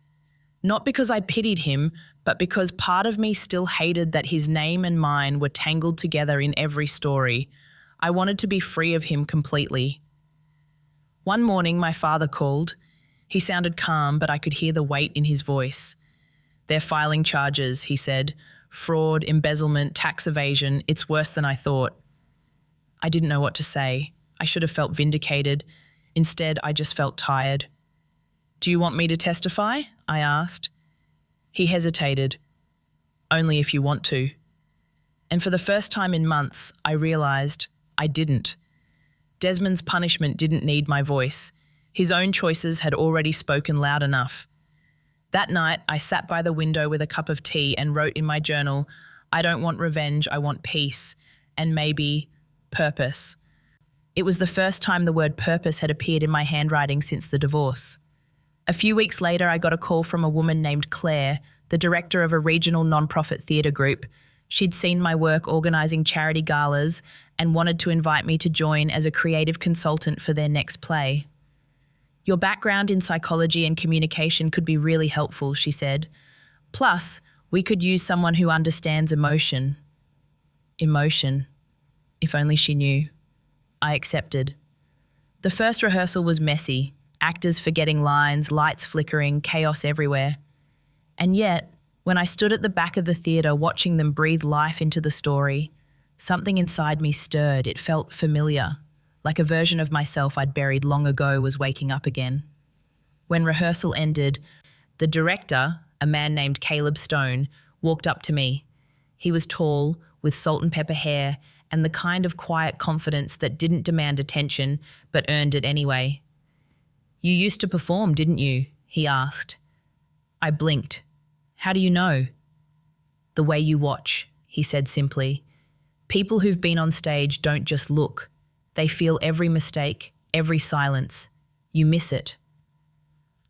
Not because I pitied him, but because part of me still hated that his name and mine were tangled together in every story. I wanted to be free of him completely. One morning, my father called. He sounded calm, but I could hear the weight in his voice. "They're filing charges," he said. "Fraud, embezzlement, tax evasion. It's worse than I thought." I didn't know what to say. I should have felt vindicated. Instead, I just felt tired. "Do you want me to testify?" I asked. He hesitated. "Only if you want to." And for the first time in months, I realised I didn't. Desmond's punishment didn't need my voice. His own choices had already spoken loud enough. That night, I sat by the window with a cup of tea and wrote in my journal, "I don't want revenge, I want peace, and maybe purpose." It was the first time the word purpose had appeared in my handwriting since the divorce. A few weeks later, I got a call from a woman named Claire, the director of a regional nonprofit theatre group. She'd seen my work organising charity galas and wanted to invite me to join as a creative consultant for their next play. "Your background in psychology and communication could be really helpful," she said. "Plus, we could use someone who understands emotion." Emotion. If only she knew. I accepted. The first rehearsal was messy, actors forgetting lines, lights flickering, chaos everywhere. And yet, when I stood at the back of the theatre watching them breathe life into the story, something inside me stirred. It felt familiar, like a version of myself I'd buried long ago was waking up again. When rehearsal ended, the director, a man named Caleb Stone, walked up to me. He was tall, with salt and pepper hair, and the kind of quiet confidence that didn't demand attention, but earned it anyway. "You used to perform, didn't you?" he asked. I blinked. "How do you know?" "The way you watch," he said simply. "People who've been on stage don't just look. They feel every mistake, every silence. You miss it."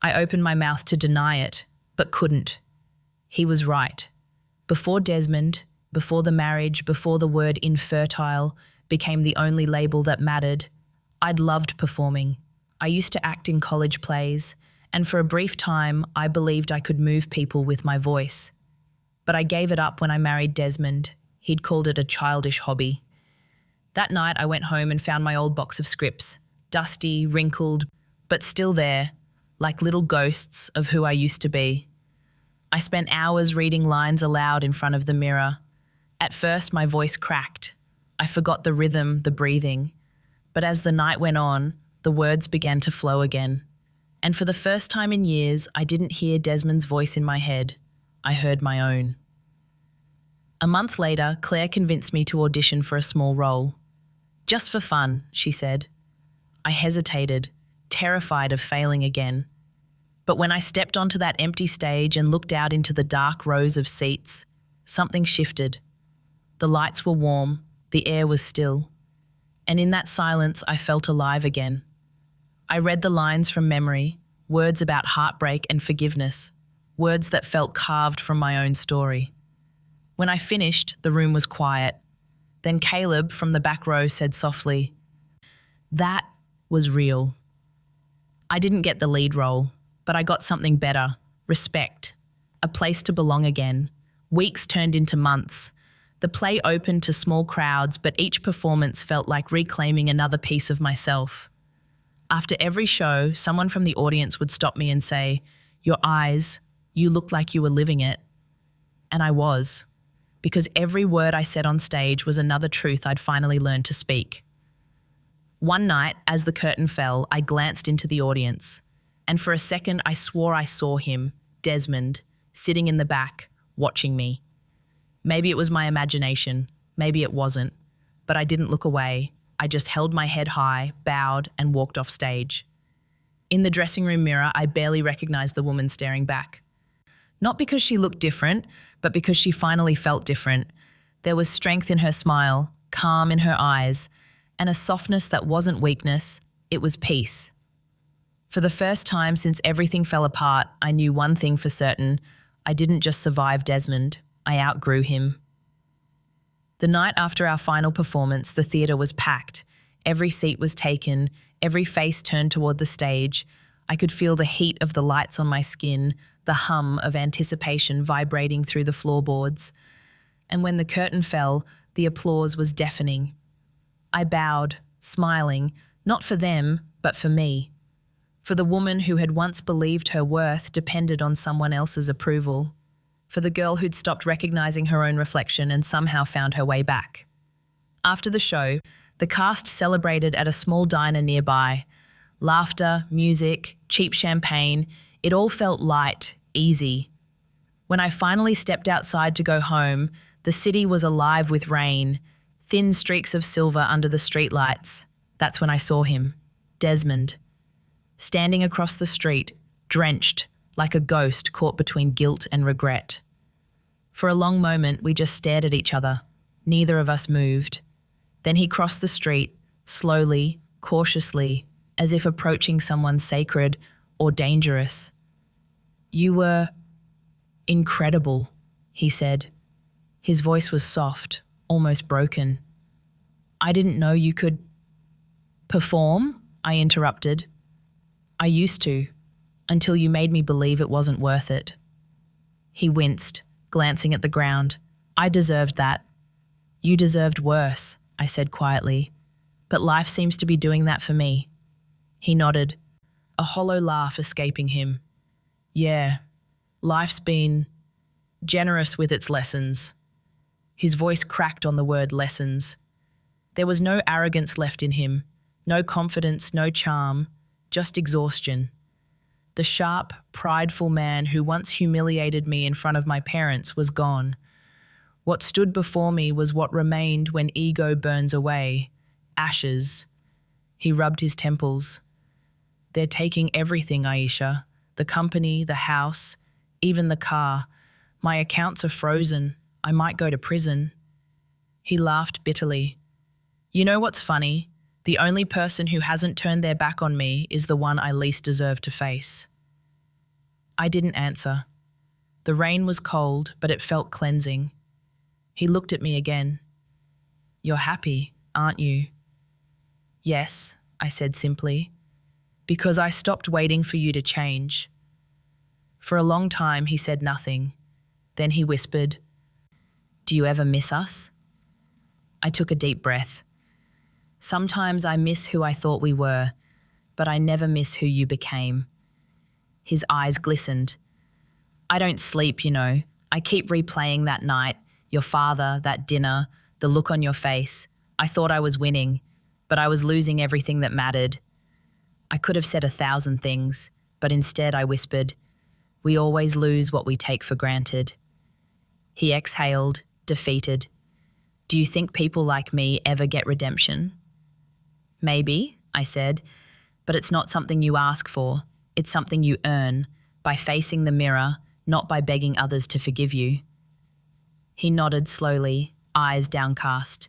I opened my mouth to deny it, but couldn't. He was right. Before Desmond, before the marriage, before the word infertile became the only label that mattered, I'd loved performing. I used to act in college plays, and for a brief time, I believed I could move people with my voice. But I gave it up when I married Desmond. He'd called it a childish hobby. That night, I went home and found my old box of scripts, dusty, wrinkled, but still there, like little ghosts of who I used to be. I spent hours reading lines aloud in front of the mirror. At first, my voice cracked. I forgot the rhythm, the breathing. But as the night went on, the words began to flow again. And for the first time in years, I didn't hear Desmond's voice in my head. I heard my own. A month later, Claire convinced me to audition for a small role. "Just for fun," she said. I hesitated, terrified of failing again. But when I stepped onto that empty stage and looked out into the dark rows of seats, something shifted. The lights were warm, the air was still, and in that silence I felt alive again. I read the lines from memory, words about heartbreak and forgiveness, words that felt carved from my own story. When I finished, the room was quiet. Then Caleb from the back row said softly, "That was real." I didn't get the lead role, but I got something better, respect, a place to belong again. Weeks turned into months. The play opened to small crowds, but each performance felt like reclaiming another piece of myself. After every show, someone from the audience would stop me and say, "Your eyes, you looked like you were living it." And I was, because every word I said on stage was another truth I'd finally learned to speak. One night, as the curtain fell, I glanced into the audience, and for a second I swore I saw him, Desmond, sitting in the back, watching me. Maybe it was my imagination, maybe it wasn't, but I didn't look away. I just held my head high, bowed, and walked off stage. In the dressing room mirror, I barely recognized the woman staring back. Not because she looked different, but because she finally felt different. There was strength in her smile, calm in her eyes, and a softness that wasn't weakness, it was peace. For the first time since everything fell apart, I knew one thing for certain. I didn't just survive Desmond, I outgrew him. The night after our final performance, the theatre was packed. Every seat was taken, every face turned toward the stage. I could feel the heat of the lights on my skin, the hum of anticipation vibrating through the floorboards. And when the curtain fell, the applause was deafening. I bowed, smiling, not for them, but for me. For the woman who had once believed her worth depended on someone else's approval. For the girl who'd stopped recognizing her own reflection and somehow found her way back. After the show, the cast celebrated at a small diner nearby. Laughter, music, cheap champagne, it all felt light, easy. When I finally stepped outside to go home, the city was alive with rain, thin streaks of silver under the streetlights. That's when I saw him, Desmond, standing across the street, drenched, like a ghost caught between guilt and regret. For a long moment, we just stared at each other. Neither of us moved. Then he crossed the street, slowly, cautiously, as if approaching someone sacred or dangerous. "You were incredible," he said. His voice was soft, almost broken. "I didn't know you could perform," I interrupted. "I used to, until you made me believe it wasn't worth it." He winced, glancing at the ground. "I deserved that." "You deserved worse," I said quietly. "But life seems to be doing that for me." He nodded, a hollow laugh escaping him. "Yeah, life's been generous with its lessons." His voice cracked on the word lessons. There was no arrogance left in him, no confidence, no charm, just exhaustion. The sharp, prideful man who once humiliated me in front of my parents was gone. What stood before me was what remained when ego burns away, ashes. He rubbed his temples. "They're taking everything, Aisha. The company, the house, even the car. My accounts are frozen. I might go to prison." He laughed bitterly. "You know what's funny? The only person who hasn't turned their back on me is the one I least deserve to face." I didn't answer. The rain was cold, but it felt cleansing. He looked at me again. "You're happy, aren't you?" "Yes," I said simply, "because I stopped waiting for you to change." For a long time he said nothing. Then he whispered, "Do you ever miss us?" I took a deep breath. "Sometimes I miss who I thought we were, but I never miss who you became." His eyes glistened. "I don't sleep, you know. I keep replaying that night, your father, that dinner, the look on your face. I thought I was winning, but I was losing everything that mattered. I could have said 1,000 things, but instead I whispered, 'We always lose what we take for granted.'" He exhaled, defeated. "Do you think people like me ever get redemption?" "Maybe," I said, "but it's not something you ask for. It's something you earn, by facing the mirror, not by begging others to forgive you." He nodded slowly, eyes downcast.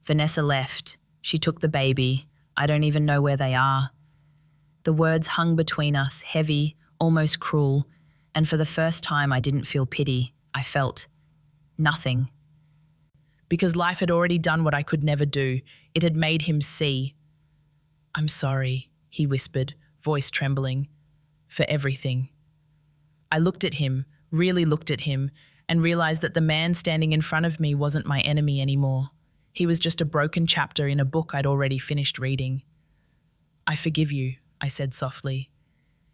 Vanessa left. She took the baby. I don't even know where they are. The words hung between us, heavy, almost cruel, and for the first time I didn't feel pity. I felt nothing. Because life had already done what I could never do. It had made him see. "I'm sorry," he whispered, voice trembling, "for everything." I looked at him, really looked at him, and realized that the man standing in front of me wasn't my enemy anymore. He was just a broken chapter in a book I'd already finished reading. "I forgive you," I said softly.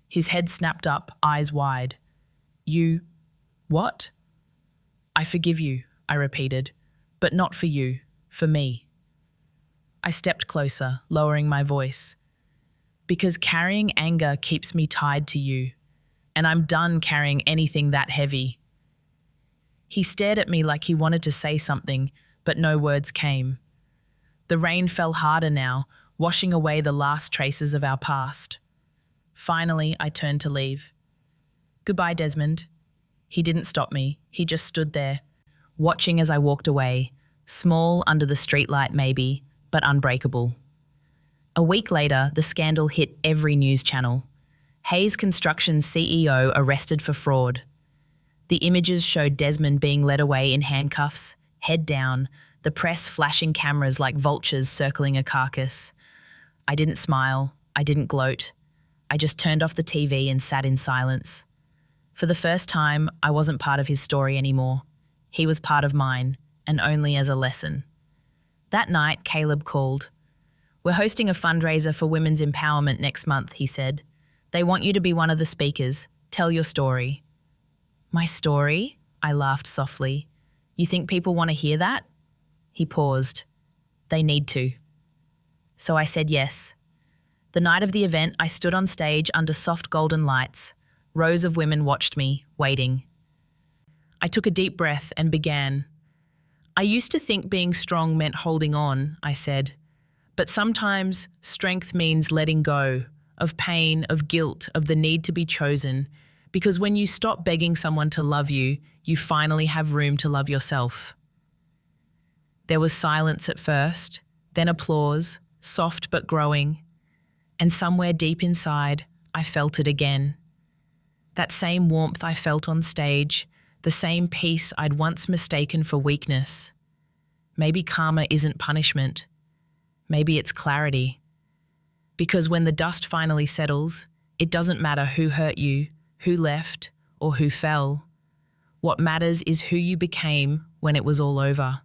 His head snapped up, eyes wide. "You... what?" "I forgive you," I repeated, "but not for you, for me." I stepped closer, lowering my voice. "Because carrying anger keeps me tied to you, and I'm done carrying anything that heavy." He stared at me like he wanted to say something, but no words came. The rain fell harder now, washing away the last traces of our past. Finally, I turned to leave. "Goodbye, Desmond." He didn't stop me. He just stood there, watching as I walked away, small under the streetlight maybe, but unbreakable. A week later, the scandal hit every news channel. Hayes Construction's CEO arrested for fraud. The images showed Desmond being led away in handcuffs, head down, the press flashing cameras like vultures circling a carcass. I didn't smile. I didn't gloat. I just turned off the TV and sat in silence. For the first time, I wasn't part of his story anymore. He was part of mine, and only as a lesson. That night, Caleb called. "We're hosting a fundraiser for women's empowerment next month," he said. "They want you to be one of the speakers. Tell your story." "My story?" I laughed softly. "You think people want to hear that?" He paused. "They need to." So I said yes. The night of the event, I stood on stage under soft golden lights. Rows of women watched me, waiting. I took a deep breath and began. "I used to think being strong meant holding on," I said. "But sometimes strength means letting go, of pain, of guilt, of the need to be chosen. Because when you stop begging someone to love you, you finally have room to love yourself." There was silence at first, then applause, soft but growing. And somewhere deep inside, I felt it again. That same warmth I felt on stage, the same peace I'd once mistaken for weakness. Maybe karma isn't punishment. Maybe it's clarity. Because when the dust finally settles, it doesn't matter who hurt you, who left, or who fell. What matters is who you became when it was all over.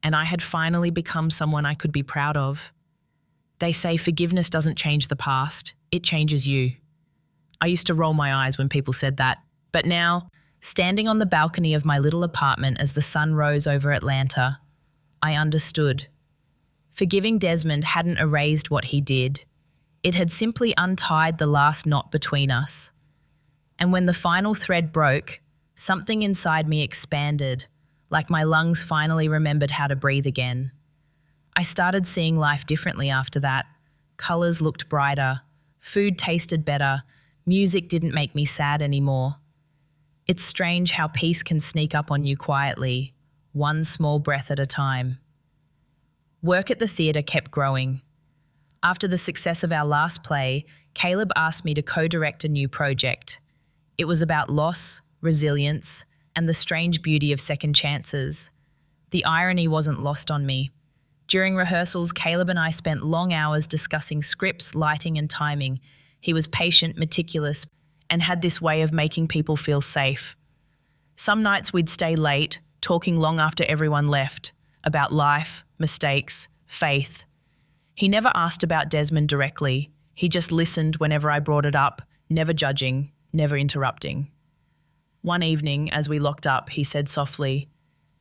And I had finally become someone I could be proud of. They say forgiveness doesn't change the past, it changes you. I used to roll my eyes when people said that, but now, standing on the balcony of my little apartment as the sun rose over Atlanta, I understood. Forgiving Desmond hadn't erased what he did. It had simply untied the last knot between us. And when the final thread broke, something inside me expanded, like my lungs finally remembered how to breathe again. I started seeing life differently after that. Colours looked brighter, food tasted better, music didn't make me sad anymore. It's strange how peace can sneak up on you quietly, one small breath at a time. Work at the theatre kept growing. After the success of our last play, Caleb asked me to co-direct a new project. It was about loss, resilience, and the strange beauty of second chances. The irony wasn't lost on me. During rehearsals, Caleb and I spent long hours discussing scripts, lighting, and timing. He was patient, meticulous, and had this way of making people feel safe. Some nights we'd stay late, talking long after everyone left, about life, mistakes, faith. He never asked about Desmond directly. He just listened whenever I brought it up, never judging, never interrupting. One evening, as we locked up, he said softly,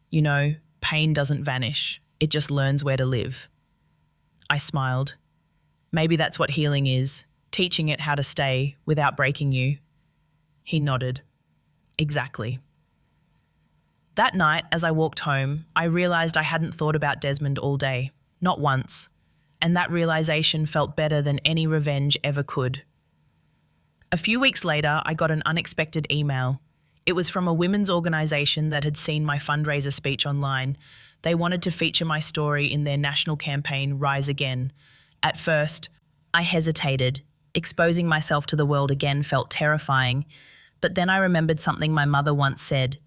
"You know, pain doesn't vanish. It just learns where to live." I smiled. Maybe that's what healing is, teaching it how to stay without breaking you. He nodded. Exactly. That night, as I walked home, I realized I hadn't thought about Desmond all day, not once, and that realization felt better than any revenge ever could. A few weeks later, I got an unexpected email. It was from a women's organization that had seen my fundraiser speech online. They wanted to feature my story in their national campaign, Rise Again. At first, I hesitated. Exposing myself to the world again felt terrifying. But then I remembered something my mother once said.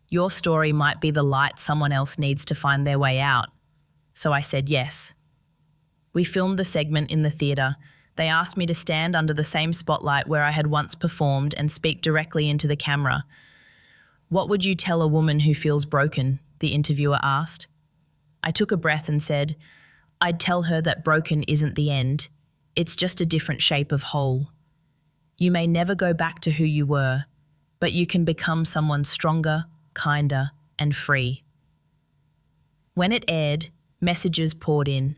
Your story might be the light someone else needs to find their way out. So I said yes. We filmed the segment in the theatre. They asked me to stand under the same spotlight where I had once performed and speak directly into the camera. What would you tell a woman who feels broken? The interviewer asked. I took a breath and said, I'd tell her that broken isn't the end. It's just a different shape of whole. You may never go back to who you were, but you can become someone stronger, kinder, and free. When it aired, messages poured in.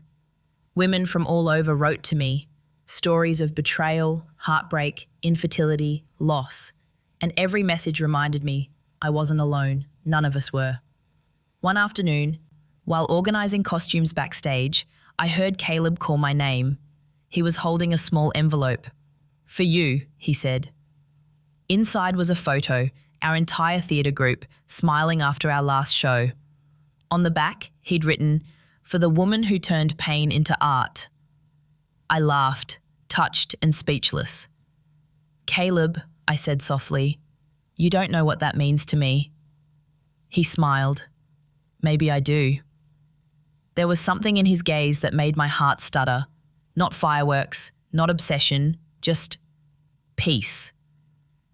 Women from all over wrote to me, stories of betrayal, heartbreak, infertility, loss, and every message reminded me I wasn't alone. None of us were. One afternoon, while organising costumes backstage, I heard Caleb call my name. He was holding a small envelope. For you, he said. Inside was a photo, our entire theatre group, smiling after our last show. On the back, he'd written, for the woman who turned pain into art. I laughed, touched and speechless. Caleb, I said softly, you don't know what that means to me. He smiled. Maybe I do. There was something in his gaze that made my heart stutter. Not fireworks, not obsession, just peace.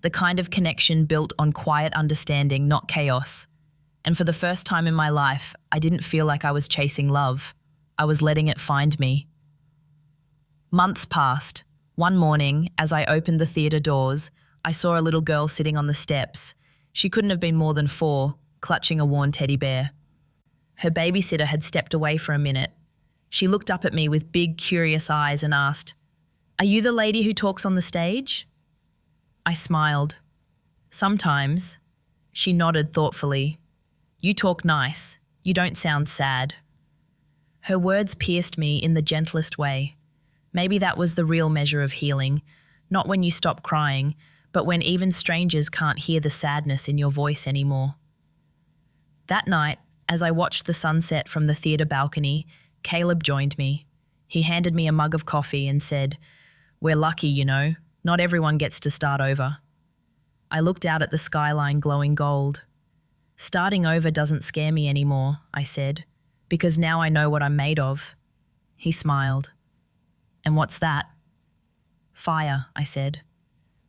The kind of connection built on quiet understanding, not chaos. And for the first time in my life, I didn't feel like I was chasing love. I was letting it find me. Months passed. One morning, as I opened the theatre doors, I saw a little girl sitting on the steps. She couldn't have been more than 4, clutching a worn teddy bear. Her babysitter had stepped away for a minute. She looked up at me with big, curious eyes and asked, Are you the lady who talks on the stage? I smiled. Sometimes. She nodded thoughtfully. You talk nice. You don't sound sad. Her words pierced me in the gentlest way. Maybe that was the real measure of healing, not when you stop crying, but when even strangers can't hear the sadness in your voice anymore. That night, as I watched the sunset from the theatre balcony, Caleb joined me. He handed me a mug of coffee and said, We're lucky, you know. Not everyone gets to start over. I looked out at the skyline glowing gold. Starting over doesn't scare me anymore, I said, because now I know what I'm made of. He smiled. And what's that? Fire, I said.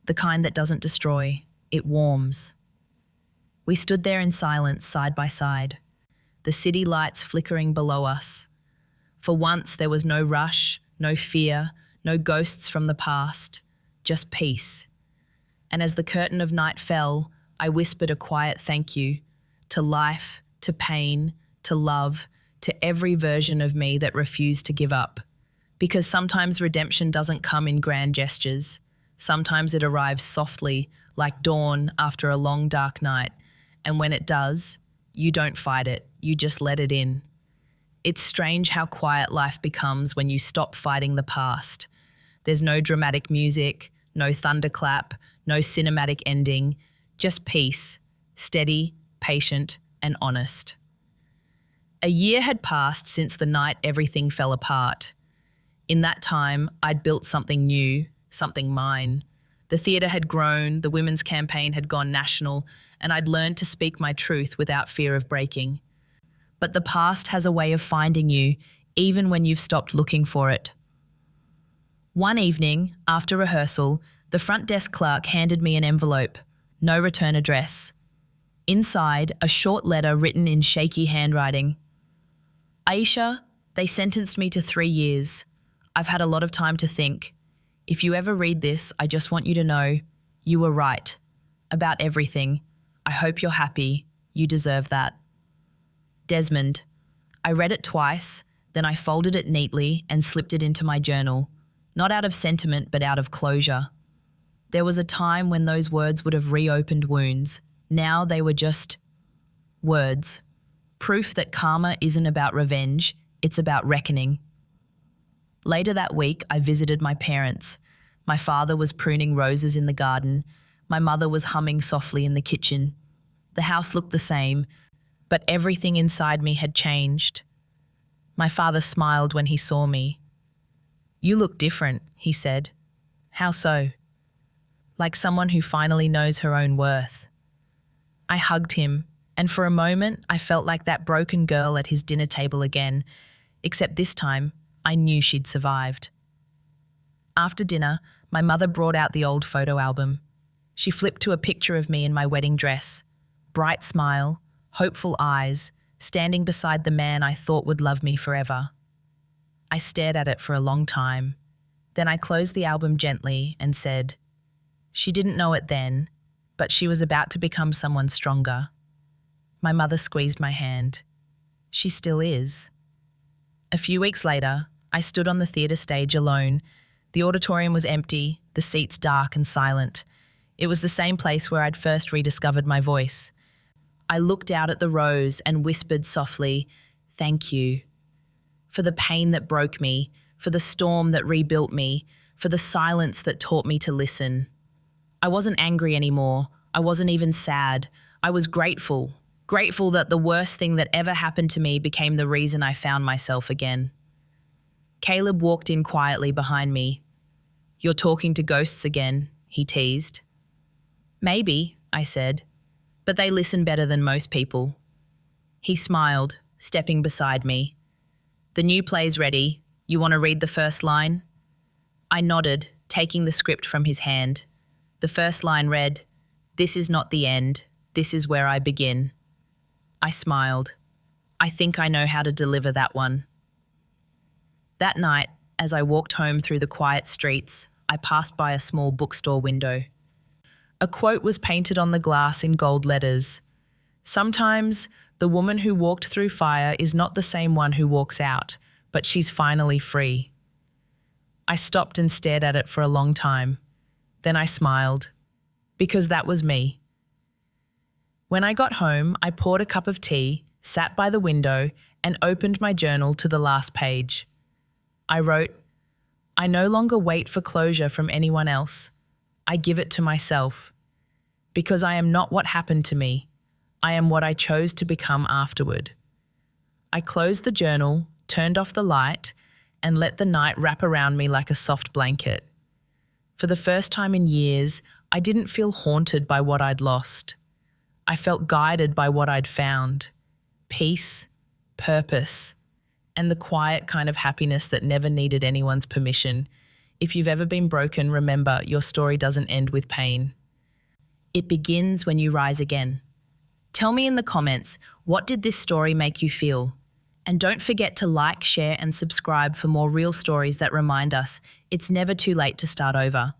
The kind that doesn't destroy, it warms. We stood there in silence, side by side, the city lights flickering below us. For once there was no rush, no fear, no ghosts from the past, just peace. And as the curtain of night fell, I whispered a quiet thank you to life, to pain, to love, to every version of me that refused to give up. Because sometimes redemption doesn't come in grand gestures. Sometimes it arrives softly, like dawn after a long dark night. And when it does, you don't fight it, you just let it in. It's strange how quiet life becomes when you stop fighting the past. There's no dramatic music, no thunderclap, no cinematic ending, just peace, steady, patient, and honest. A year had passed since the night everything fell apart. In that time, I'd built something new, something mine. The theatre had grown, the women's campaign had gone national, and I'd learned to speak my truth without fear of breaking. But the past has a way of finding you, even when you've stopped looking for it. One evening, after rehearsal, the front desk clerk handed me an envelope, no return address. Inside, a short letter written in shaky handwriting. Aisha, they sentenced me to 3 years. I've had a lot of time to think. If you ever read this, I just want you to know you were right about everything. I hope you're happy. You deserve that. Desmond. I read it twice, then I folded it neatly and slipped it into my journal, not out of sentiment but out of closure. There was a time when those words would have reopened wounds. Now they were just words. Proof that karma isn't about revenge, it's about reckoning. Later that week, I visited my parents. My father was pruning roses in the garden. My mother was humming softly in the kitchen. The house looked the same, but everything inside me had changed. My father smiled when he saw me. "You look different," he said. "How so?" "Like someone who finally knows her own worth." I hugged him, and for a moment I felt like that broken girl at his dinner table again, except this time I knew she'd survived. After dinner, my mother brought out the old photo album. She flipped to a picture of me in my wedding dress, bright smile, hopeful eyes, standing beside the man I thought would love me forever. I stared at it for a long time. Then I closed the album gently and said, "She didn't know it then, but she was about to become someone stronger." My mother squeezed my hand. "She still is." A few weeks later, I stood on the theatre stage alone. The auditorium was empty, the seats dark and silent. It was the same place where I'd first rediscovered my voice. I looked out at the rows and whispered softly, "Thank you." For the pain that broke me, for the storm that rebuilt me, for the silence that taught me to listen. I wasn't angry anymore. I wasn't even sad. I was grateful. Grateful that the worst thing that ever happened to me became the reason I found myself again. Caleb walked in quietly behind me. "You're talking to ghosts again," he teased. "Maybe," I said, "but they listen better than most people." He smiled, stepping beside me. "The new play's ready. You want to read the first line?" I nodded, taking the script from his hand. The first line read, "This is not the end. This is where I begin." I smiled. I think I know how to deliver that one. That night, as I walked home through the quiet streets, I passed by a small bookstore window. A quote was painted on the glass in gold letters. "Sometimes the woman who walked through fire is not the same one who walks out, but she's finally free." I stopped and stared at it for a long time. Then I smiled, because that was me. When I got home, I poured a cup of tea, sat by the window, and opened my journal to the last page. I wrote, "I no longer wait for closure from anyone else. I give it to myself. Because I am not what happened to me. I am what I chose to become afterward." I closed the journal, turned off the light, and let the night wrap around me like a soft blanket. For the first time in years, I didn't feel haunted by what I'd lost. I felt guided by what I'd found. Peace, purpose, and the quiet kind of happiness that never needed anyone's permission. If you've ever been broken, remember, your story doesn't end with pain. It begins when you rise again. Tell me in the comments, what did this story make you feel? And don't forget to like, share, and subscribe for more real stories that remind us it's never too late to start over.